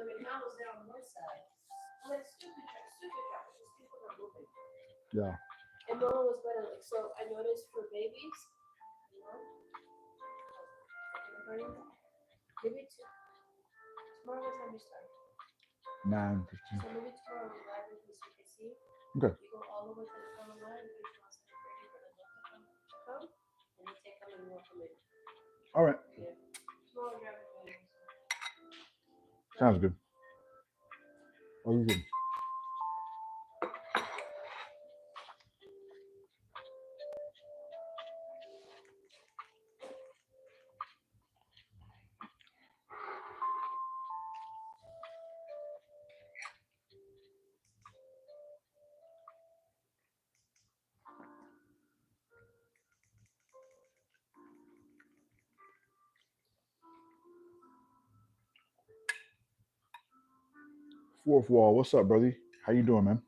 the McDonald's there on the north side. I'm like, stupid traffic. These people are moving. Yeah. And no one was better. Like, so I noticed for babies, you know, maybe tomorrow, what time you start? 9:15. So maybe tomorrow we live with CKC. Okay. We go all the way to the front of the line. We do 7:30 for the local come, and they take them and walk them in. All right. Yeah. Tomorrow driving home. Sounds good. Oh, you good? 4th wall. What's up, brother? How you doing, man?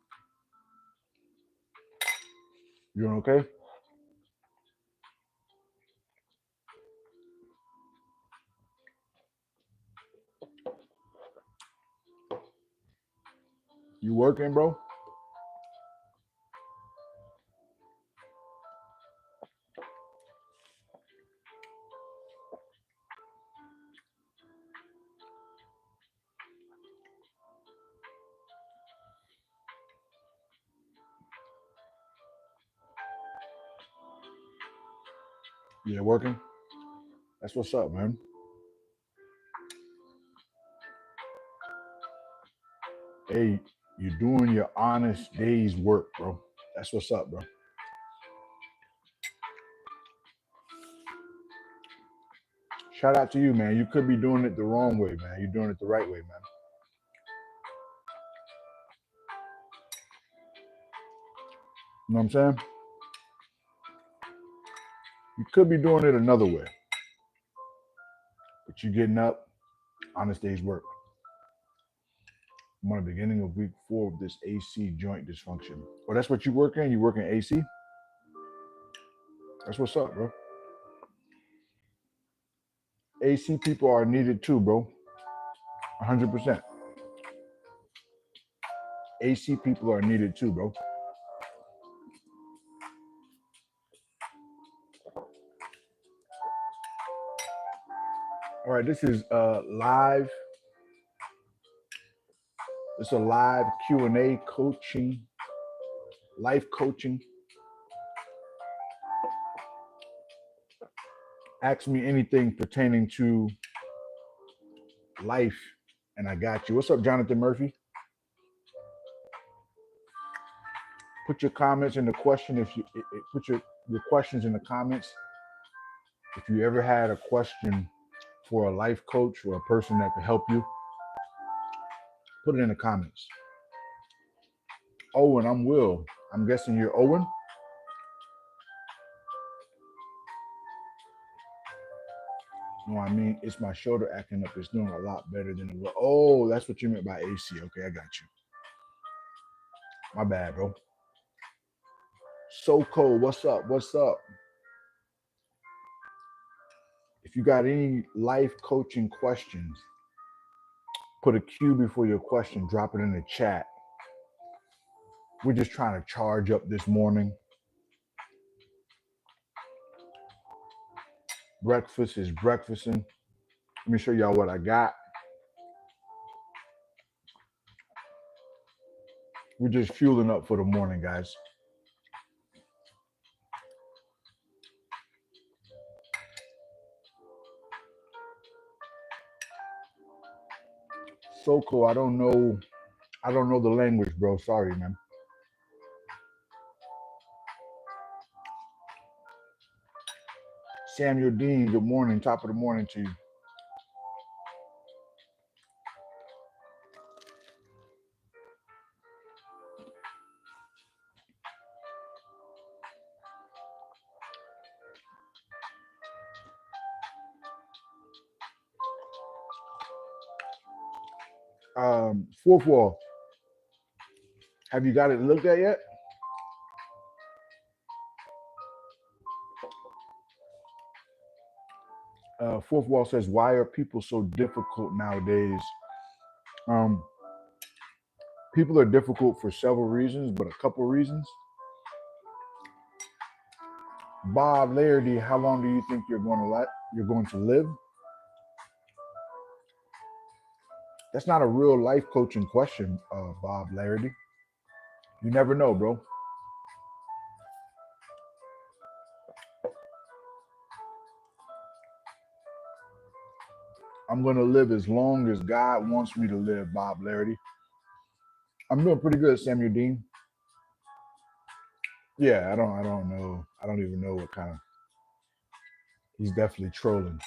You doing okay? You working, bro? Yeah, working. That's what's up, man. Hey, you're doing your honest day's work, bro. That's what's up, bro. Shout out to you, man. You could be doing it the wrong way, man. You're doing it the right way, man. You know what I'm saying? You could be doing it another way, but you're getting up, honest day's work. I'm on the beginning of week 4 of this AC joint dysfunction. Oh, that's what you work in? You work in AC? That's what's up, bro. AC people are needed too, bro. 100%. AC people are needed too, bro. All right, this is live. It's a live Q&A coaching, life coaching. Ask me anything pertaining to life, and I got you. What's up, Jonathan Murphy? Put your comments in the question. If you put your questions in the comments. If you ever had a question for a life coach or a person that could help you, put it in the comments. Owen, I'm Will. I'm guessing you're Owen. No, I mean, it's my shoulder acting up. It's doing a lot better than it was. Oh, that's what you meant by AC. Okay, I got you. My bad, bro. So cold. What's up? What's up? If you got any life coaching questions, put a Q before your question. Drop it in the chat. We're just trying to charge up this morning. Breakfast is breakfasting. Let me show y'all what I got. We're just fueling up for the morning, guys. So cool. I don't know the language, bro. Sorry, man. Samuel Dean, good morning. Top of the morning to you. Fourth wall. Have you got it looked at yet? Fourth wall says, why are people so difficult nowadays? Um, People are difficult for several reasons, but a couple reasons. Bob Lairdy, how long do you think you're going to live? That's not a real life coaching question, Bob Lairdy. You never know, bro. I'm gonna live as long as God wants me to live, Bob Lairdy. I'm doing pretty good, Samuel Dean. Yeah, I don't know. I don't even know what kind of. He's definitely trolling.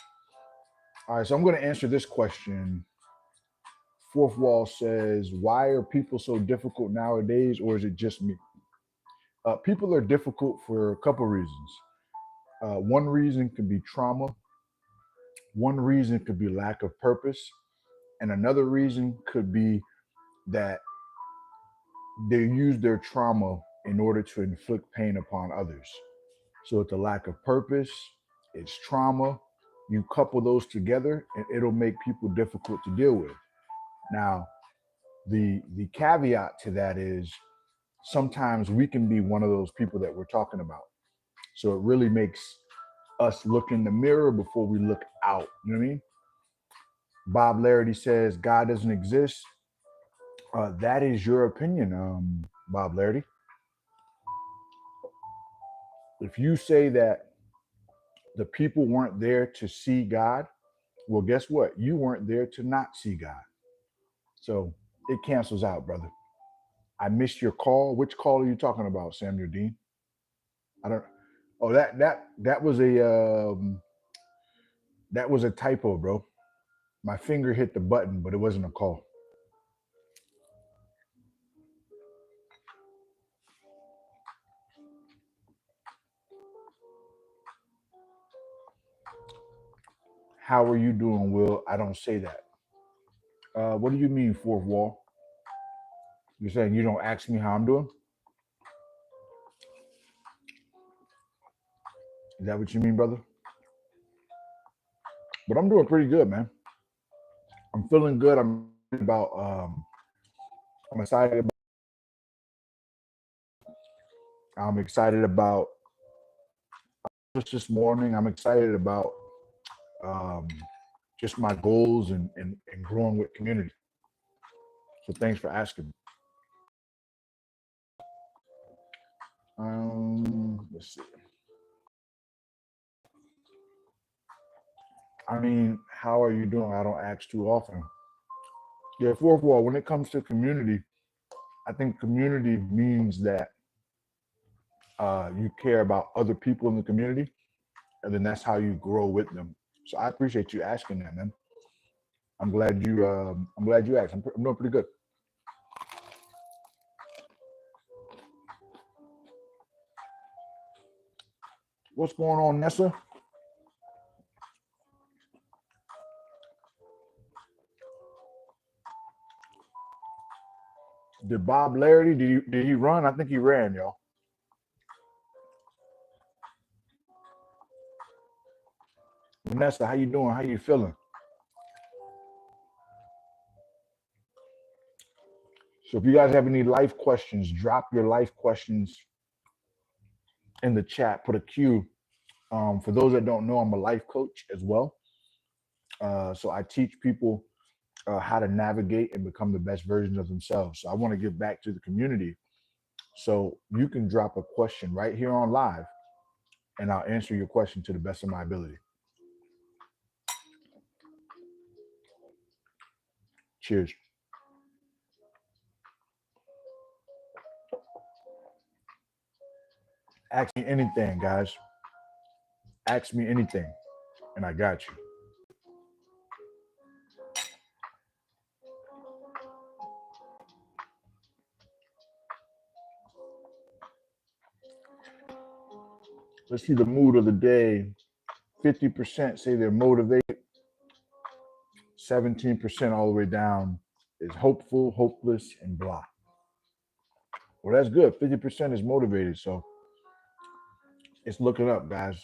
All right, so I'm gonna answer this question. Fourth Wall says, "Why are people so difficult nowadays, or is it just me?" People are difficult for a couple reasons. One reason could be trauma. One reason could be lack of purpose, and another reason could be that they use their trauma in order to inflict pain upon others. So it's a lack of purpose, it's trauma. You couple those together and it'll make people difficult to deal with. Now, the caveat to that is sometimes we can be one of those people that we're talking about. So it really makes us look in the mirror before we look out. You know what I mean? Bob Lairdy says God doesn't exist. That is your opinion, Bob Lairdy. If you say that the people weren't there to see God, well, guess what? You weren't there to not see God. So it cancels out, brother. I missed your call. Which call are you talking about, Samuel Dean? I don't. Oh, that was a typo, bro. My finger hit the button, but it wasn't a call. How are you doing, Will? I don't say that. What do you mean, fourth wall? You're saying you don't ask me how I'm doing? Is that what you mean, brother? But I'm doing pretty good, man. I'm feeling good. About. I'm excited. I'm excited about just this morning. I'm excited about um, just my goals and growing with community. So thanks for asking. Let's see. I mean, how are you doing? I don't ask too often. Yeah, fourth wall. When it comes to community, I think community means that you care about other people in the community, and then that's how you grow with them. So I appreciate you asking that, man. I'm glad you asked. I'm doing pretty good. What's going on, Nessa? Did Bob Lairdy? Did he run? I think he ran, y'all. Vanessa, how you doing? How you feeling? So if you guys have any life questions, drop your life questions in the chat. Put a Q. For those that don't know, I'm a life coach as well. So I teach people how to navigate and become the best versions of themselves. So I want to give back to the community. So you can drop a question right here on live, and I'll answer your question to the best of my ability. Cheers. Ask me anything, guys. Ask me anything, and I got you. Let's see the mood of the day. 50% say they're motivated. 17% all the way down is hopeful, hopeless, and blah. Well, that's good. 50% is motivated. So it's looking up, guys.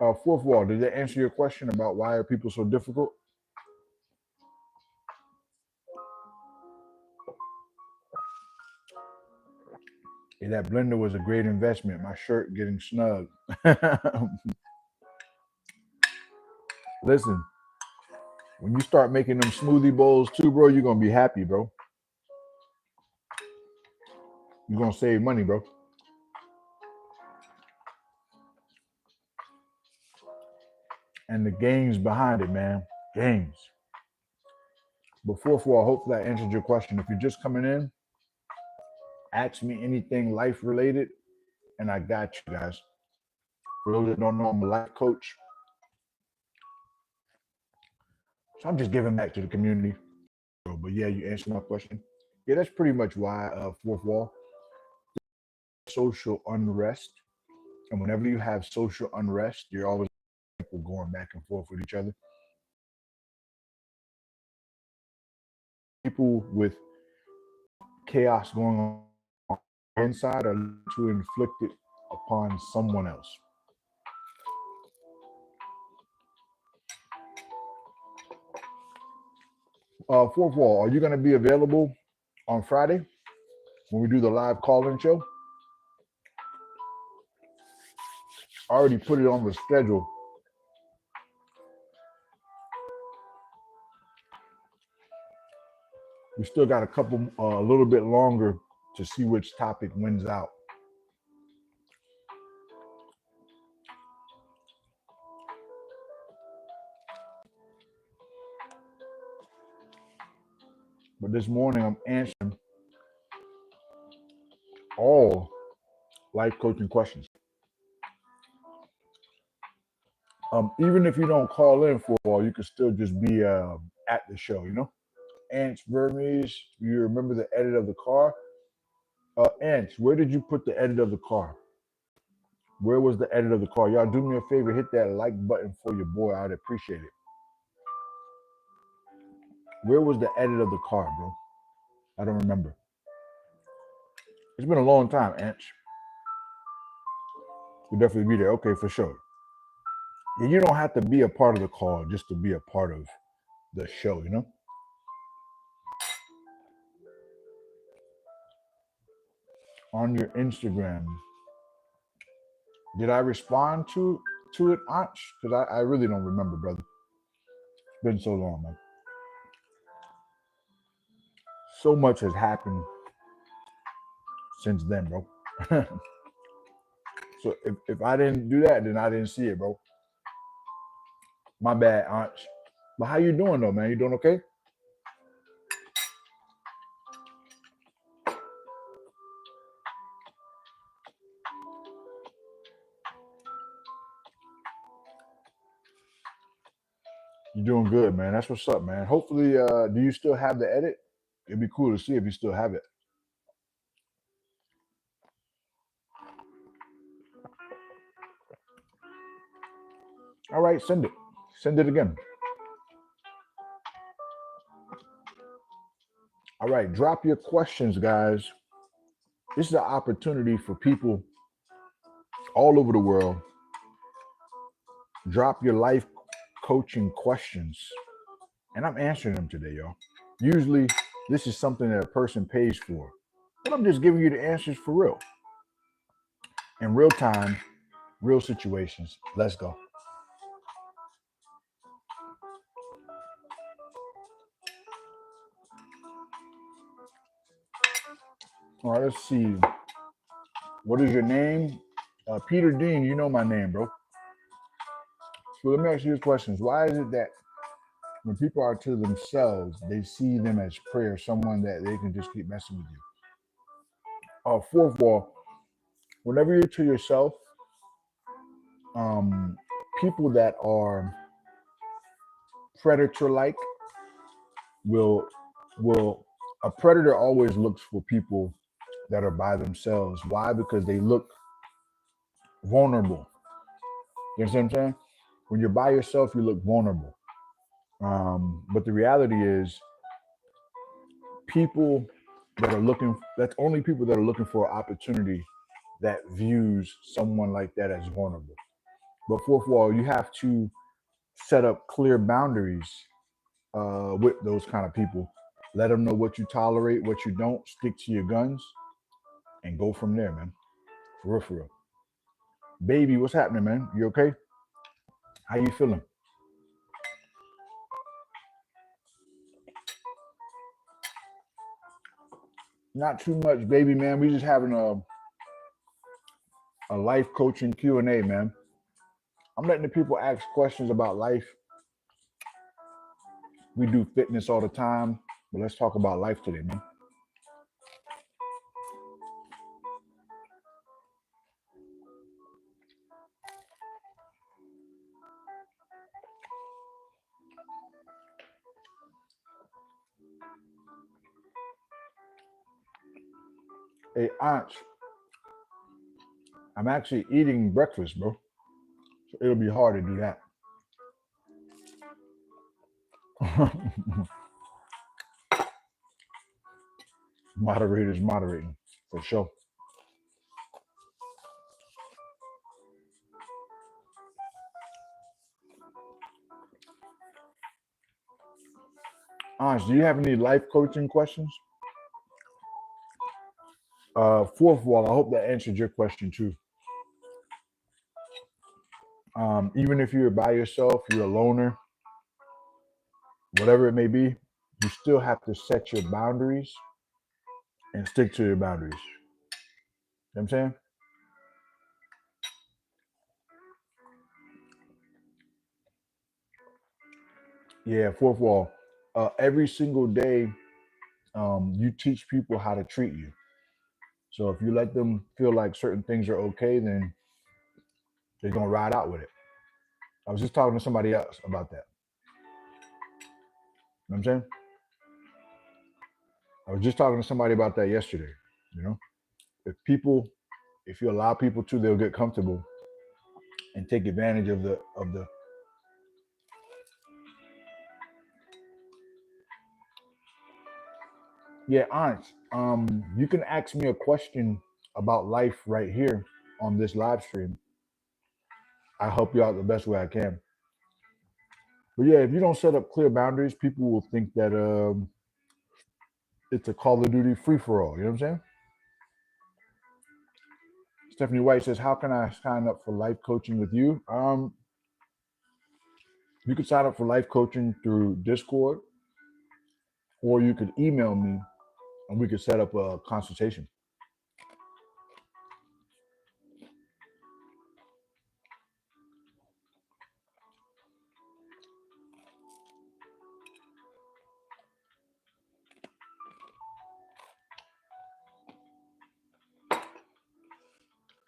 Fourth wall, did that answer your question about why are people so difficult? Yeah, that blender was a great investment. My shirt getting snug. Listen, when you start making them smoothie bowls too, bro, you're gonna be happy, bro. You're gonna save money, bro. And the games behind it, man. Games. But fourth wall, hopefully I answered your question. If you're just coming in, ask me anything life related, and I got you guys. For those that don't know, I'm a life coach. So I'm just giving back to the community. But yeah, you answered my question. Yeah, that's pretty much why fourth wall, social unrest. And whenever you have social unrest, you're always people going back and forth with each other. People with chaos going on inside are to inflict it upon someone else. Fourth wall, are you going to be available on Friday when we do the live call-in show? I already put it on the schedule. We still got a little bit longer to see which topic wins out. But this morning I'm answering all life coaching questions. Even if you don't call in for all, you can still just be at the show, you know? Ants Vermes, you remember the edit of the car? Ants, where did you put the edit of the car? Where was the edit of the car? Y'all do me a favor, hit that like button for your boy. I'd appreciate it. Where was the edit of the car, bro? I don't remember. It's been a long time, Ants. We'll definitely be there. Okay, for sure. Yeah, you don't have to be a part of the call just to be a part of the show, you know? On your Instagram, did I respond to it, Ants? Because I really don't remember, brother. It's been so long, man. So much has happened since then, bro. So if I didn't do that, then I didn't see it, bro. My bad, Ants. But how you doing though, man? You doing okay? You doing good, man. That's what's up, man. Hopefully, do you still have the edit? It'd be cool to see if you still have it. All right, send it. Send it again. All right, drop your questions, guys. This is an opportunity for people all over the world. Drop your life coaching questions, and I'm answering them today, y'all. Usually, this is something that a person pays for, but I'm just giving you the answers for real. In real time, real situations. Let's go. All right, let's see. What is your name? Peter Dean, you know my name, bro. So let me ask you these questions. Why is it that when people are to themselves, they see them as prayer, someone that they can just keep messing with you? Fourth wall, whenever you're to yourself, people that are predator-like will a predator always looks for people that are by themselves. Why? Because they look vulnerable. You know what I'm saying? When you're by yourself, you look vulnerable. But the reality is, people that are looking, that's only people that are looking for an opportunity that views someone like that as vulnerable. But fourth wall, you have to set up clear boundaries with those kind of people. Let them know what you tolerate, what you don't. Stick to your guns and go from there, man. For real, for real. Baby, what's happening, man? You okay? How you feeling? Not too much, baby, man. We just having a life coaching Q&A, man. I'm letting the people ask questions about life. We do fitness all the time, but let's talk about life today, man. Hey, Aunt, I'm actually eating breakfast, bro. So it'll be hard to do that. Moderators moderating, for sure. Aunt, do you have any life coaching questions? Fourth wall, I hope that answered your question too. Even if you're by yourself, you're a loner, whatever it may be, you still have to set your boundaries and stick to your boundaries. You know what I'm saying? Yeah, fourth wall. Every single day, you teach people how to treat you. So if you let them feel like certain things are okay, then they're gonna ride out with it. I was just talking to somebody else about that. You know what I'm saying? I was just talking to somebody about that yesterday. You know, if you allow people to, they'll get comfortable and take advantage of the. Yeah, Aunt. You can ask me a question about life right here on this live stream. I help you out the best way I can. But yeah, if you don't set up clear boundaries, people will think that it's a Call of Duty free for all. You know what I'm saying? Stephanie White says, "How can I sign up for life coaching with you?" You could sign up for life coaching through Discord, or you could email me, and we could set up a consultation.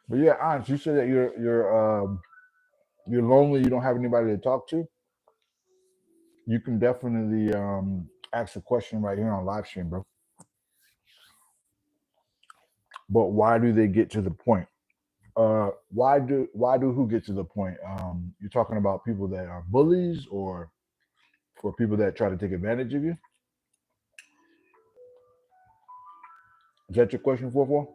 But yeah, Aunt, you said that you're lonely. You don't have anybody to talk to. You can definitely ask a question right here on live stream, bro. But why do they get to the point? Why do who get to the point? You're talking about people that are bullies, or for people that try to take advantage of you. Is that your question, 4-4?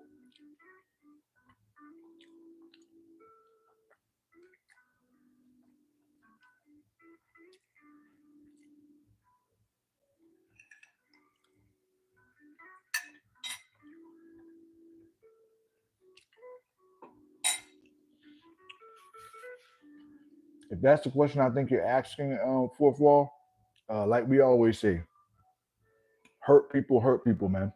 If that's the question, I think you're asking, 4-4. Like we always say, hurt people, man.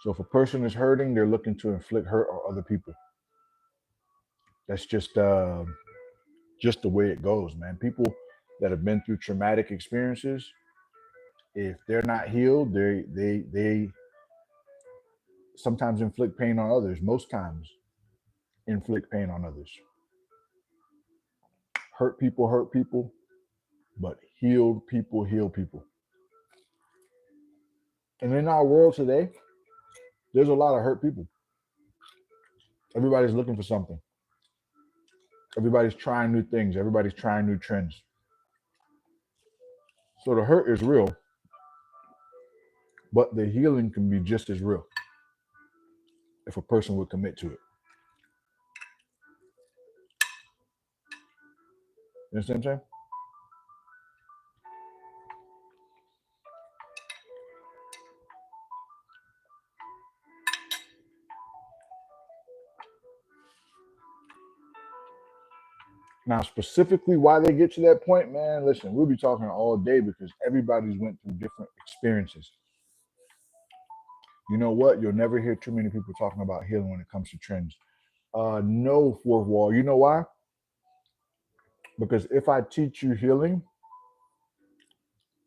So if a person is hurting, they're looking to inflict hurt on other people. That's just the way it goes, man. People that have been through traumatic experiences, if they're not healed, they sometimes inflict pain on others. Most times, inflict pain on others. Hurt people, but healed people heal people. And in our world today, there's a lot of hurt people. Everybody's looking for something. Everybody's trying new things. Everybody's trying new trends. So the hurt is real, but the healing can be just as real if a person would commit to it. You understand what I'm saying? Now, specifically why they get to that point, man, listen, we'll be talking all day because everybody's went through different experiences. You know what? You'll never hear too many people talking about healing when it comes to trends. No, fourth wall. You know why? Because if I teach you healing,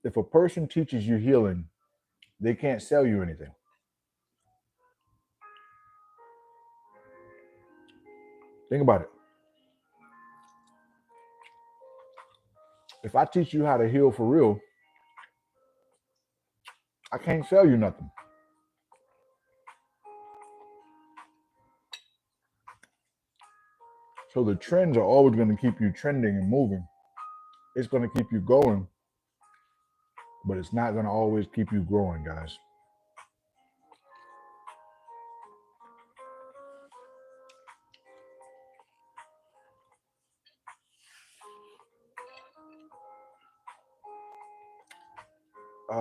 if a person teaches you healing, they can't sell you anything. Think about it. If I teach you how to heal for real, I can't sell you nothing. So the trends are always going to keep you trending and moving. It's going to keep you going, but it's not going to always keep you growing, guys.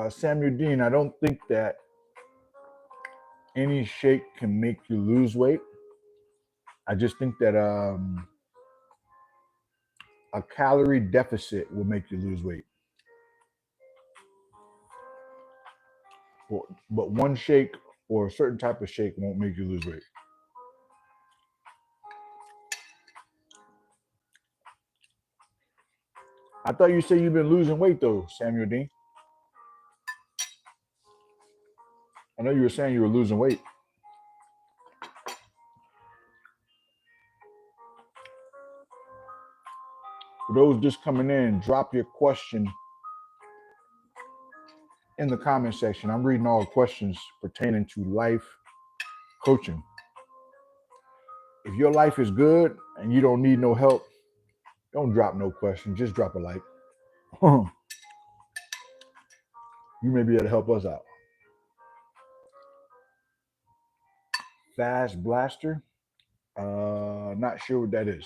Samuel Dean, I don't think that any shake can make you lose weight. I just think that a calorie deficit will make you lose weight. But one shake or a certain type of shake won't make you lose weight. I thought you said you've been losing weight though, Samuel Dean. I know you were saying you were losing weight. For those just coming in, drop your question in the comment section. I'm reading all questions pertaining to life coaching. If your life is good and you don't need no help, don't drop no question. Just drop a like. You may be able to help us out. Fast Blaster. Not sure what that is.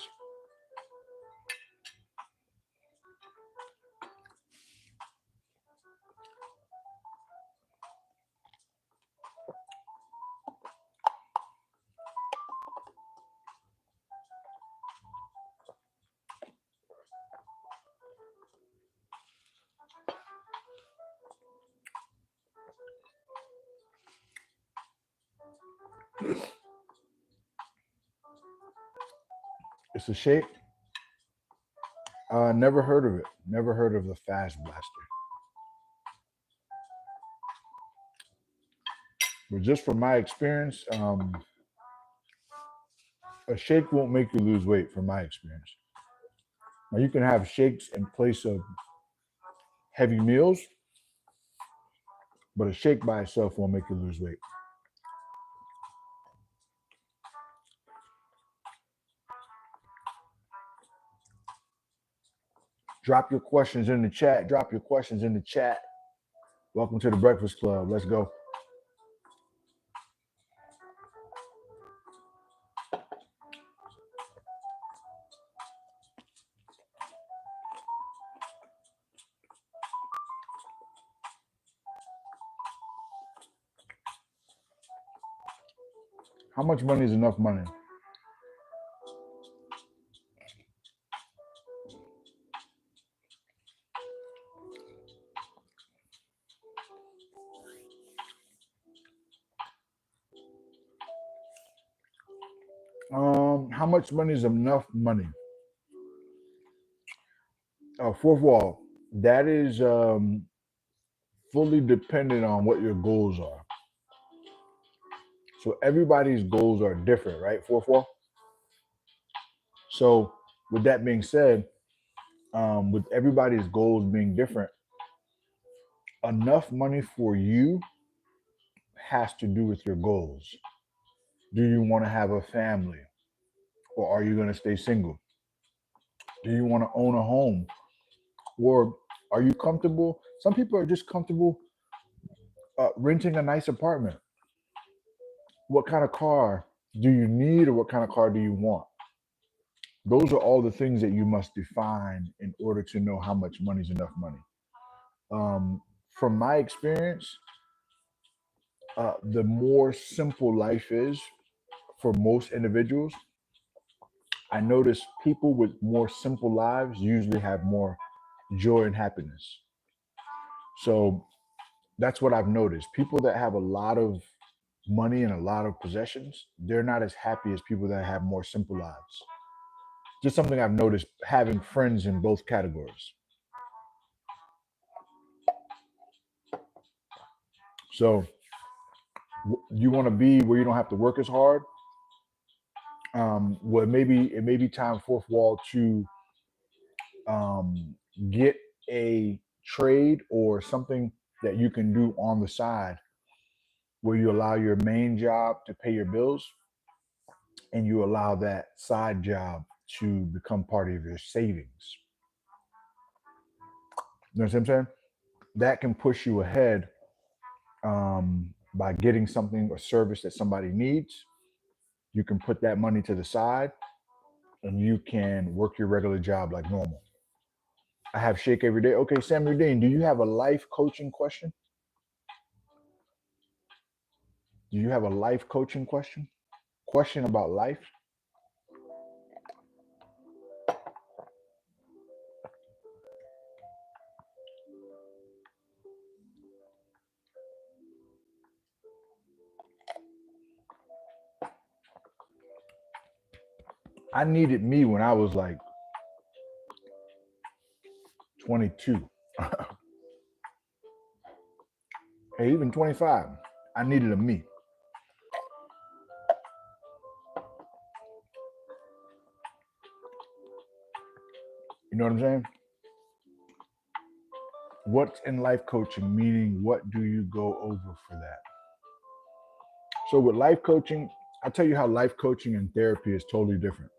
It's a shake. Never heard of it. Never heard of the Fast Blaster. But just from my experience, a shake won't make you lose weight. From my experience, now you can have shakes in place of heavy meals, but a shake by itself won't make you lose weight. Drop your questions in the chat. Drop your questions in the chat. Welcome to the Breakfast Club. Let's go. How much money is enough money? How much money is enough money? Fourth wall. That is fully dependent on what your goals are. So everybody's goals are different, right? Fourth wall. So with that being said, with everybody's goals being different, enough money for you has to do with your goals. Do you want to have a family, or are you going to stay single? Do you want to own a home, or are you comfortable? Some people are just comfortable renting a nice apartment. What kind of car do you need, or what kind of car do you want? Those are all the things that you must define in order to know how much money is enough money. From my experience, the more simple life is for most individuals, I notice people with more simple lives usually have more joy and happiness. So that's what I've noticed. People that have a lot of money and a lot of possessions, they're not as happy as people that have more simple lives. Just something I've noticed having friends in both categories. So you want to be where you don't have to work as hard. Well, maybe it may be time, fourth wall, to um, get a trade or something that you can do on the side where you allow your main job to pay your bills and you allow that side job to become part of your savings. You know what I'm saying? That can push you ahead by getting something or service that somebody needs. You can put that money to the side and you can work your regular job like normal. I have shake every day. Okay, Samuel Dean, do you have a life coaching question? Do you have a life coaching question? Question about life? I needed me when I was like 22. Hey, even 25. I needed a me. You know what I'm saying? What's in life coaching? Meaning, what do you go over for that? So, with life coaching, I'll tell you how life coaching and therapy is totally different.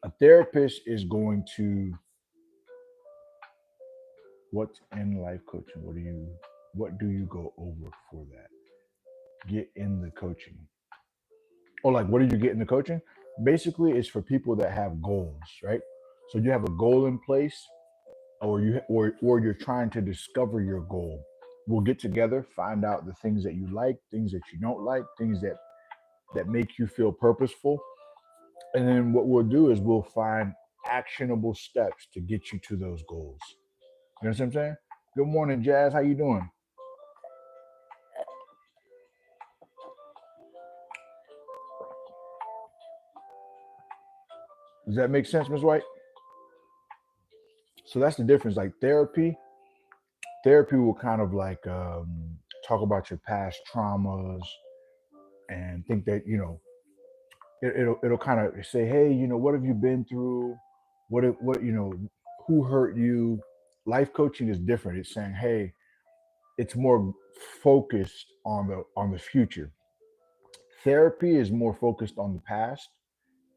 A therapist is going to, what's in life coaching? What do you go over for that? Get in the coaching. Or like, what do you get in the coaching? Basically, it's for people that have goals, right? So you have a goal in place, or you're trying to discover your goal. We'll get together, find out the things that you like, things that you don't like, things that make you feel purposeful, and then what we'll do is we'll find actionable steps to get you to those goals. You know what I'm saying? Good morning, Jazz. How you doing? Does that make sense, Ms. White? So that's the difference. Like therapy will kind of like talk about your past traumas and think that it'll kind of say, hey, what have you been through? What who hurt you? Life coaching is different. It's saying, hey, it's more focused on the future. Therapy is more focused on the past,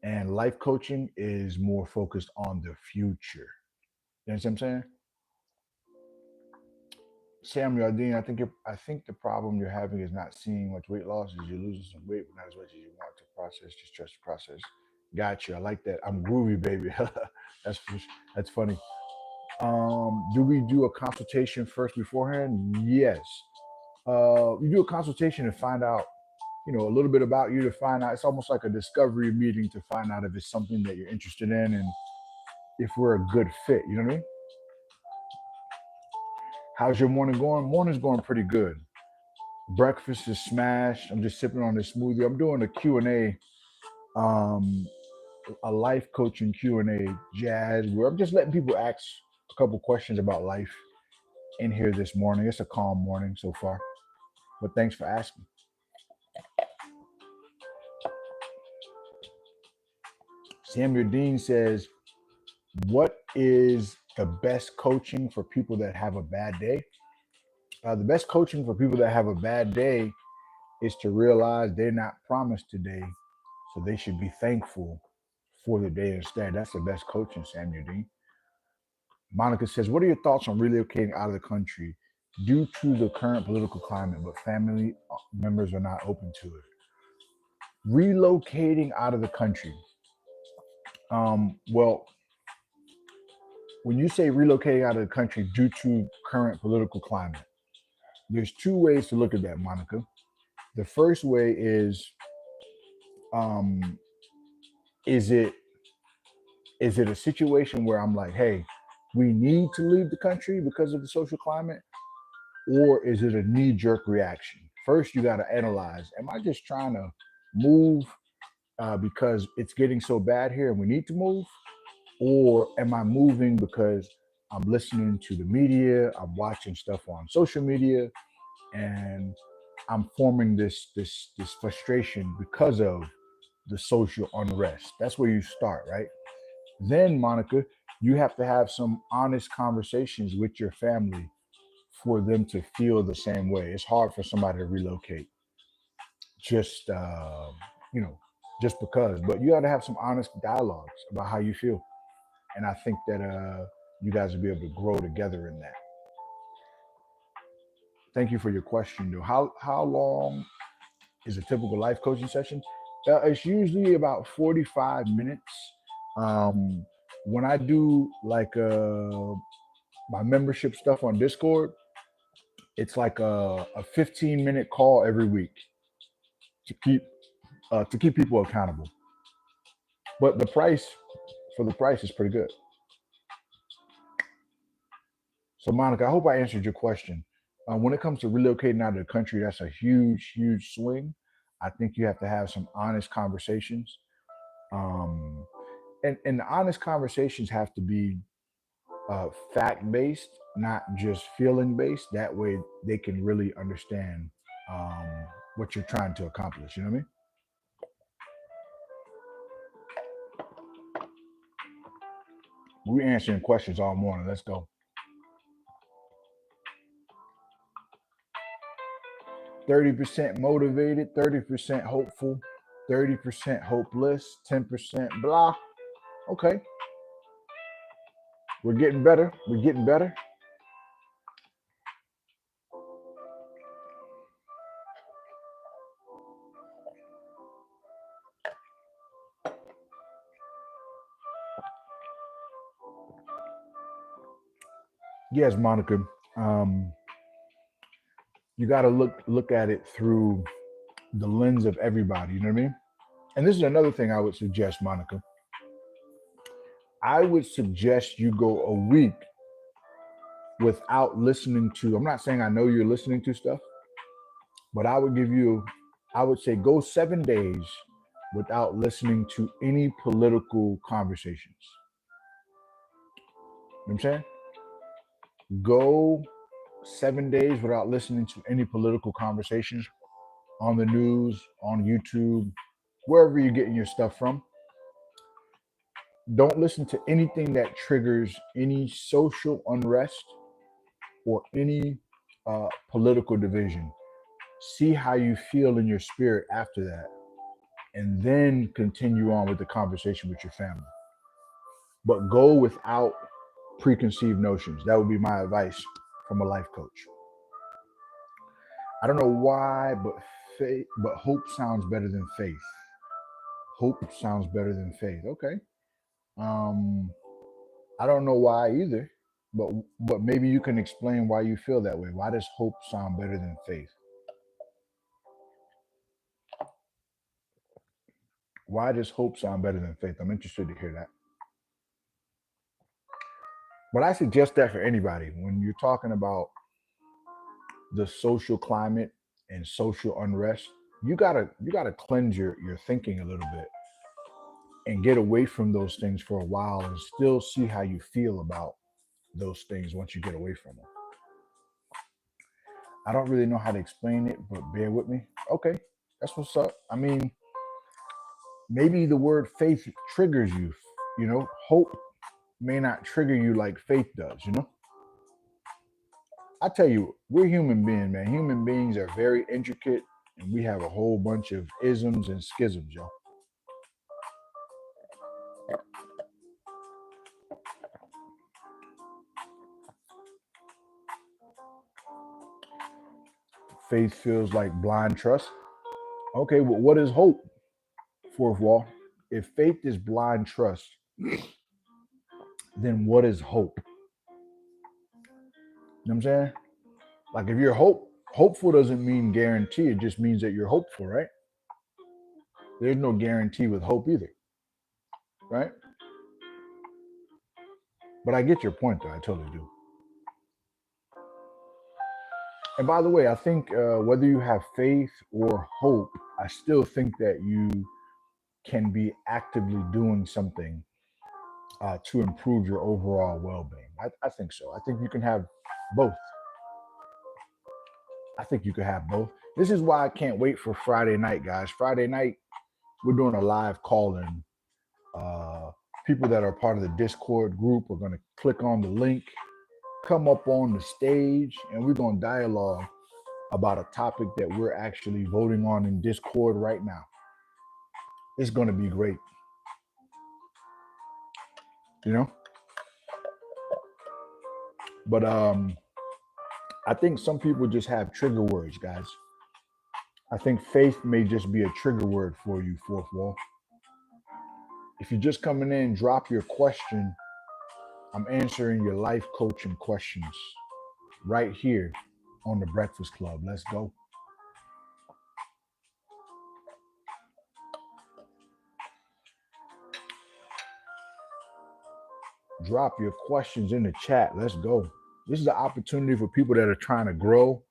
and life coaching is more focused on the future. You know what I'm saying? Samuel Dean, I think the problem you're having is not seeing much weight loss, is you're losing some weight, but not as much as you want to process. Just trust the process. Gotcha. I like that. I'm groovy, baby. that's that's funny. Do we do a consultation first beforehand? Yes. We do a consultation to find out, a little bit about you, to find out. It's almost like a discovery meeting to find out if it's something that you're interested in and if we're a good fit. You know what I mean? How's your morning going? Morning's going pretty good. Breakfast is smashed. I'm just sipping on this smoothie. I'm doing a Q&A, um, a life coaching Q&A, Jazz, where I'm just letting people ask a couple questions about life in here this morning. It's a calm morning so far, but thanks for asking. Samuel Dean says, what is the best coaching for people that have a bad day? The best coaching for people that have a bad day is to realize they're not promised today, so they should be thankful for the day instead. That's the best coaching, Samuel Dean. Monica says, what are your thoughts on relocating out of the country due to the current political climate, but family members are not open to it? Relocating out of the country. Well, when you say relocating out of the country due to current political climate, there's two ways to look at that, Monica. The first way um, is it is it a situation where I'm like, hey, we need to leave the country because of the social climate, or is it a knee jerk reaction? First, you got to analyze: am I just trying to move because it's getting so bad here and we need to move, or am I moving because I'm listening to the media, I'm watching stuff on social media, and I'm forming this frustration because of the social unrest? That's where you start, right? Then, Monica, you have to have some honest conversations with your family for them to feel the same way. It's hard for somebody to relocate just you know just because, but you got to have some honest dialogues about how you feel, and I think that you guys will be able to grow together in that. Thank you for your question, though. How long is a typical life coaching session? It's usually about 45 minutes. Um, when I do like my membership stuff on Discord, it's like a 15-minute call every week to keep people accountable. But the price for the price is pretty good. So, Monica, I hope I answered your question. When it comes to relocating out of the country, that's a huge, huge swing. I think you have to have some honest conversations. Um, and the honest conversations have to be fact based, not just feeling based. That way they can really understand um, what you're trying to accomplish. You know what I mean? We're answering questions all morning. Let's go. 30% motivated, 30% hopeful, 30% hopeless, 10% blah. Okay, we're getting better. We're getting better. Yes, Monica. Um, you got to look at it through the lens of everybody. You know what I mean? And this is another thing I would suggest, Monica. I would suggest you go a week without listening to. I'm not saying I know you're listening to stuff, but I would say go 7 days without listening to any political conversations. You know what I'm saying? Go 7 days without listening to any political conversations on the news, on YouTube, wherever you're getting your stuff from. Don't listen to anything that triggers any social unrest or any political division. See how you feel in your spirit after that, and then continue on with the conversation with your family. But go without preconceived notions. That would be my advice from a life coach. I don't know why, but hope sounds better than faith. Hope sounds better than faith. Okay. Um, I don't know why either, but but maybe you can explain why you feel that way. Why does hope sound better than faith? Why does hope sound better than faith? I'm interested to hear that. But I suggest that for anybody when you're talking about the social climate and social unrest, you gotta cleanse your thinking a little bit and get away from those things for a while and still see how you feel about those things once you get away from them. I don't really know how to explain it, but bear with me. Okay, that's what's up. I mean, maybe the word faith triggers you. You know, hope may not trigger you like faith does. You know, I tell you, we're human beings, man. Human beings are very intricate, and we have a whole bunch of isms and schisms, yo. Faith feels like blind trust. Okay, well, what is hope? Fourth wall. If faith is blind trust, then what is hope? You know what I'm saying? Like if you're hopeful doesn't mean guarantee. It just means that you're hopeful, right? There's no guarantee with hope either, right? But I get your point, though. I totally do. And by the way, I think whether you have faith or hope, I still think that you can be actively doing something to improve your overall well-being. I think so. I think you can have both. I think you can have both. This is why I can't wait for Friday night, guys. Friday night, we're doing a live call-in. People that are part of the Discord group are going to click on the link, come up on the stage, and we're going to dialogue about a topic that we're actually voting on in Discord right now. It's going to be great. You know? But I think some people just have trigger words, guys. I think faith may just be a trigger word for you, fourth wall. If you're just coming in, drop your question. I'm answering your life coaching questions right here on the Breakfast Club. Let's go. Drop your questions in the chat. Let's go. This is the opportunity for people that are trying to grow,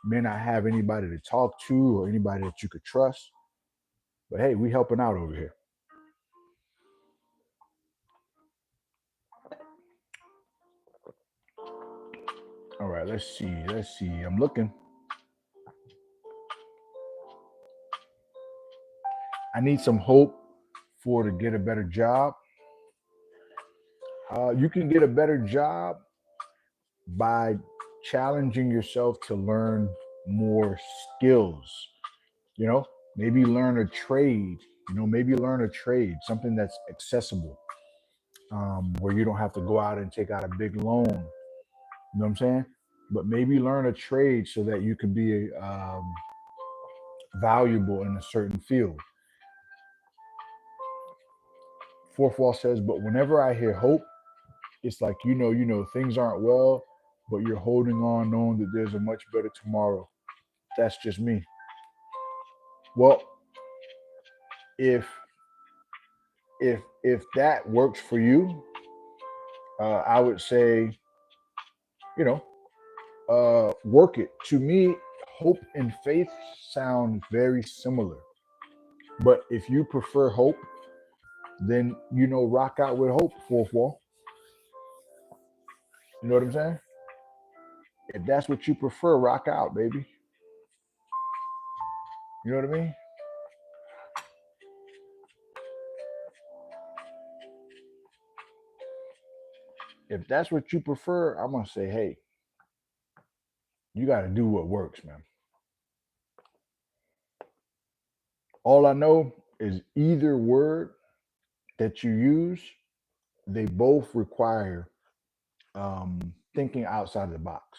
may not have anybody to talk to or anybody that you could trust. But hey, we helping out over here. All right, let's see. I'm looking. I need some hope to get a better job. You can get a better job by challenging yourself to learn more skills. You know, maybe learn a trade. Maybe learn a trade, something that's accessible, where you don't have to go out and take out a big loan. You know what I'm saying? But maybe learn a trade so that you can be valuable in a certain field. Fourth wall says, but whenever I hear hope, it's like, things aren't well, but you're holding on knowing that there's a much better tomorrow. That's just me. Well, if that works for you, I would say, work it. To me, hope and faith sound very similar. But if you prefer hope, then rock out with hope, fourth wall. You know what I'm saying? If that's what you prefer, rock out, baby. You know what I mean? If that's what you prefer, I'm gonna say, hey, you got to do what works, man. All I know is either word that you use, they both require thinking outside of the box.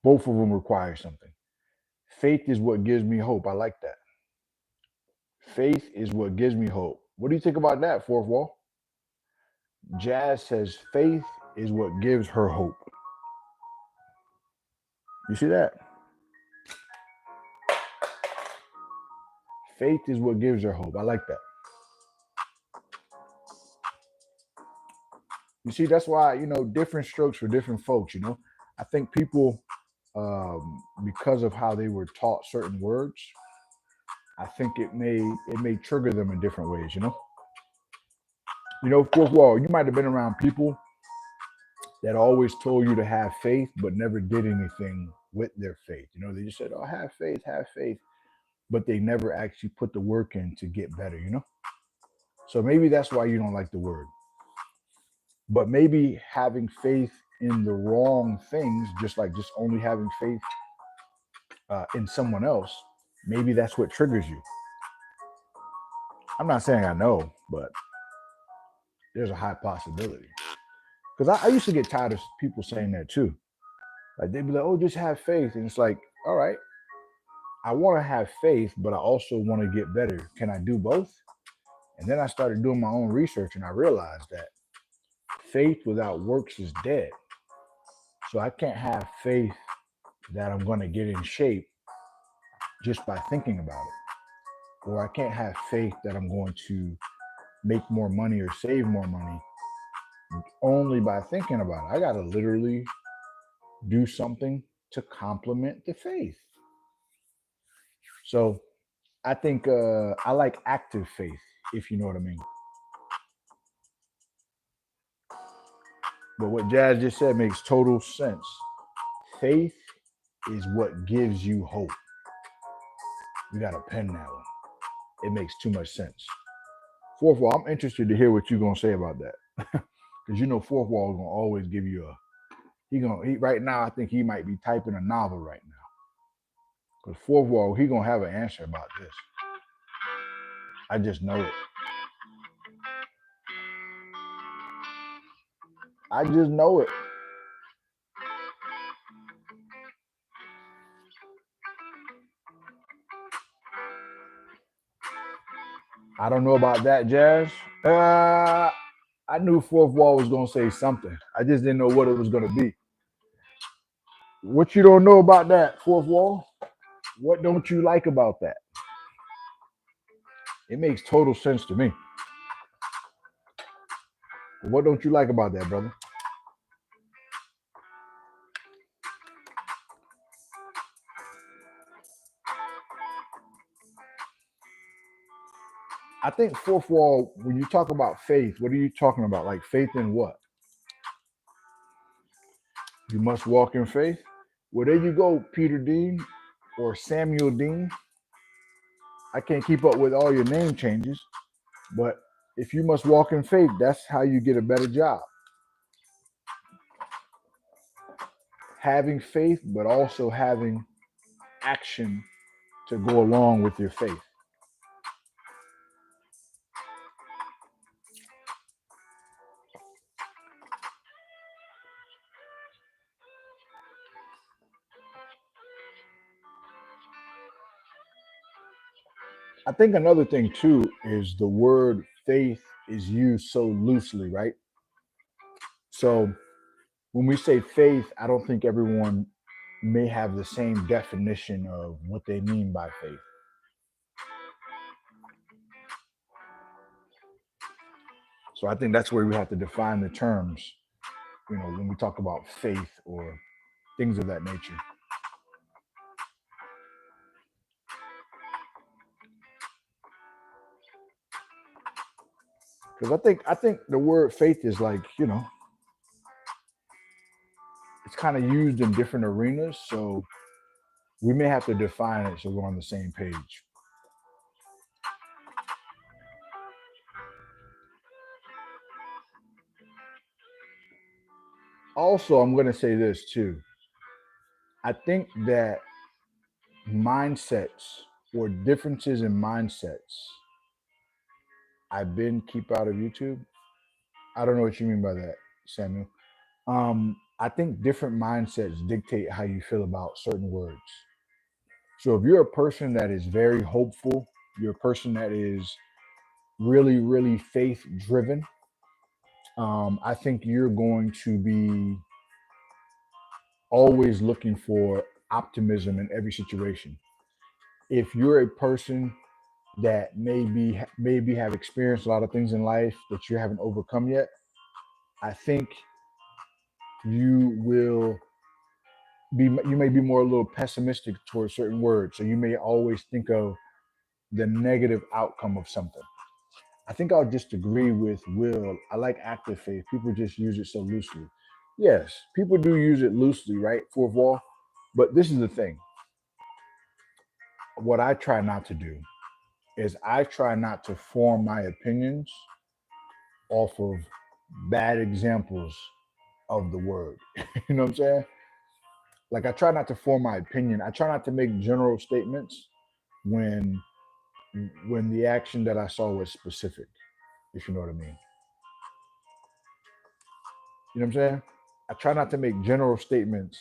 Both of them require something. Faith is what gives me hope. I like that. Faith is what gives me hope. What do you think about that, fourth wall? Jazz says faith is what gives her hope. You see that? Faith is what gives her hope. I like that. You see, that's why, different strokes for different folks, I think people, because of how they were taught certain words, I think it may trigger them in different ways, fourth wall, you might have been around people that always told you to have faith, but never did anything with their faith. They just said, oh, have faith, but they never actually put the work in to get better, So maybe that's why you don't like the word. But maybe having faith in the wrong things, just only having faith in someone else, maybe that's what triggers you. I'm not saying I know, but there's a high possibility. Because I used to get tired of people saying that too. Like they'd be like, oh, just have faith. And it's like, all right, I want to have faith, but I also want to get better. Can I do both? And then I started doing my own research and I realized that faith without works is dead. So I can't have faith that I'm going to get in shape just by thinking about it. Or I can't have faith that I'm going to make more money or save more money only by thinking about it. I got to literally do something to complement the faith. So I think I like active faith, if you know what I mean. But what Jazz just said makes total sense. Faith is what gives you hope. You got to pen that one. It makes too much sense. Fourth wall, I'm interested to hear what you're gonna say about that. Because you know fourth wall is gonna always give you a he right now I think he might be typing a novel right now. Because fourth wall, he gonna have an answer about this. I just know it. I just know it. I don't know about that, Jazz. I knew fourth wall was gonna say something. I just didn't know what it was gonna be. What you don't know about that, fourth wall? What don't you like about that? It makes total sense to me. What don't you like about that, brother? I think fourth wall, when you talk about faith, what are you talking about? Like faith in what? You must walk in faith. Well, there you go, Peter Dean or Samuel Dean. I can't keep up with all your name changes, but if you must walk in faith, that's how you get a better job. Having faith, but also having action to go along with your faith. I think another thing too is the word faith is used so loosely, right? So when we say faith, I don't think everyone may have the same definition of what they mean by faith. So I think that's where we have to define the terms, when we talk about faith or things of that nature. Because I think the word faith is like, it's kind of used in different arenas. So we may have to define it so we're on the same page. Also, I'm going to say this too. I think that mindsets or differences in mindsets, I've been keep out of YouTube. I don't know what you mean by that, Samuel. I think different mindsets dictate how you feel about certain words. So if you're a person that is very hopeful, you're a person that is really, really faith driven, I think you're going to be always looking for optimism in every situation. If you're a person that maybe have experienced a lot of things in life that you haven't overcome yet, I think you will you may be more a little pessimistic towards certain words. So you may always think of the negative outcome of something. I think I'll just agree with Will. I like active faith. People just use it so loosely. Yes, people do use it loosely, right? Fourth wall. But this is the thing. What I try not to do is I try not to form my opinions off of bad examples of the word. You know what I'm saying? Like I try not to form my opinion. I try not to make general statements when the action that I saw was specific, if you know what I mean. You know what I'm saying? I try not to make general statements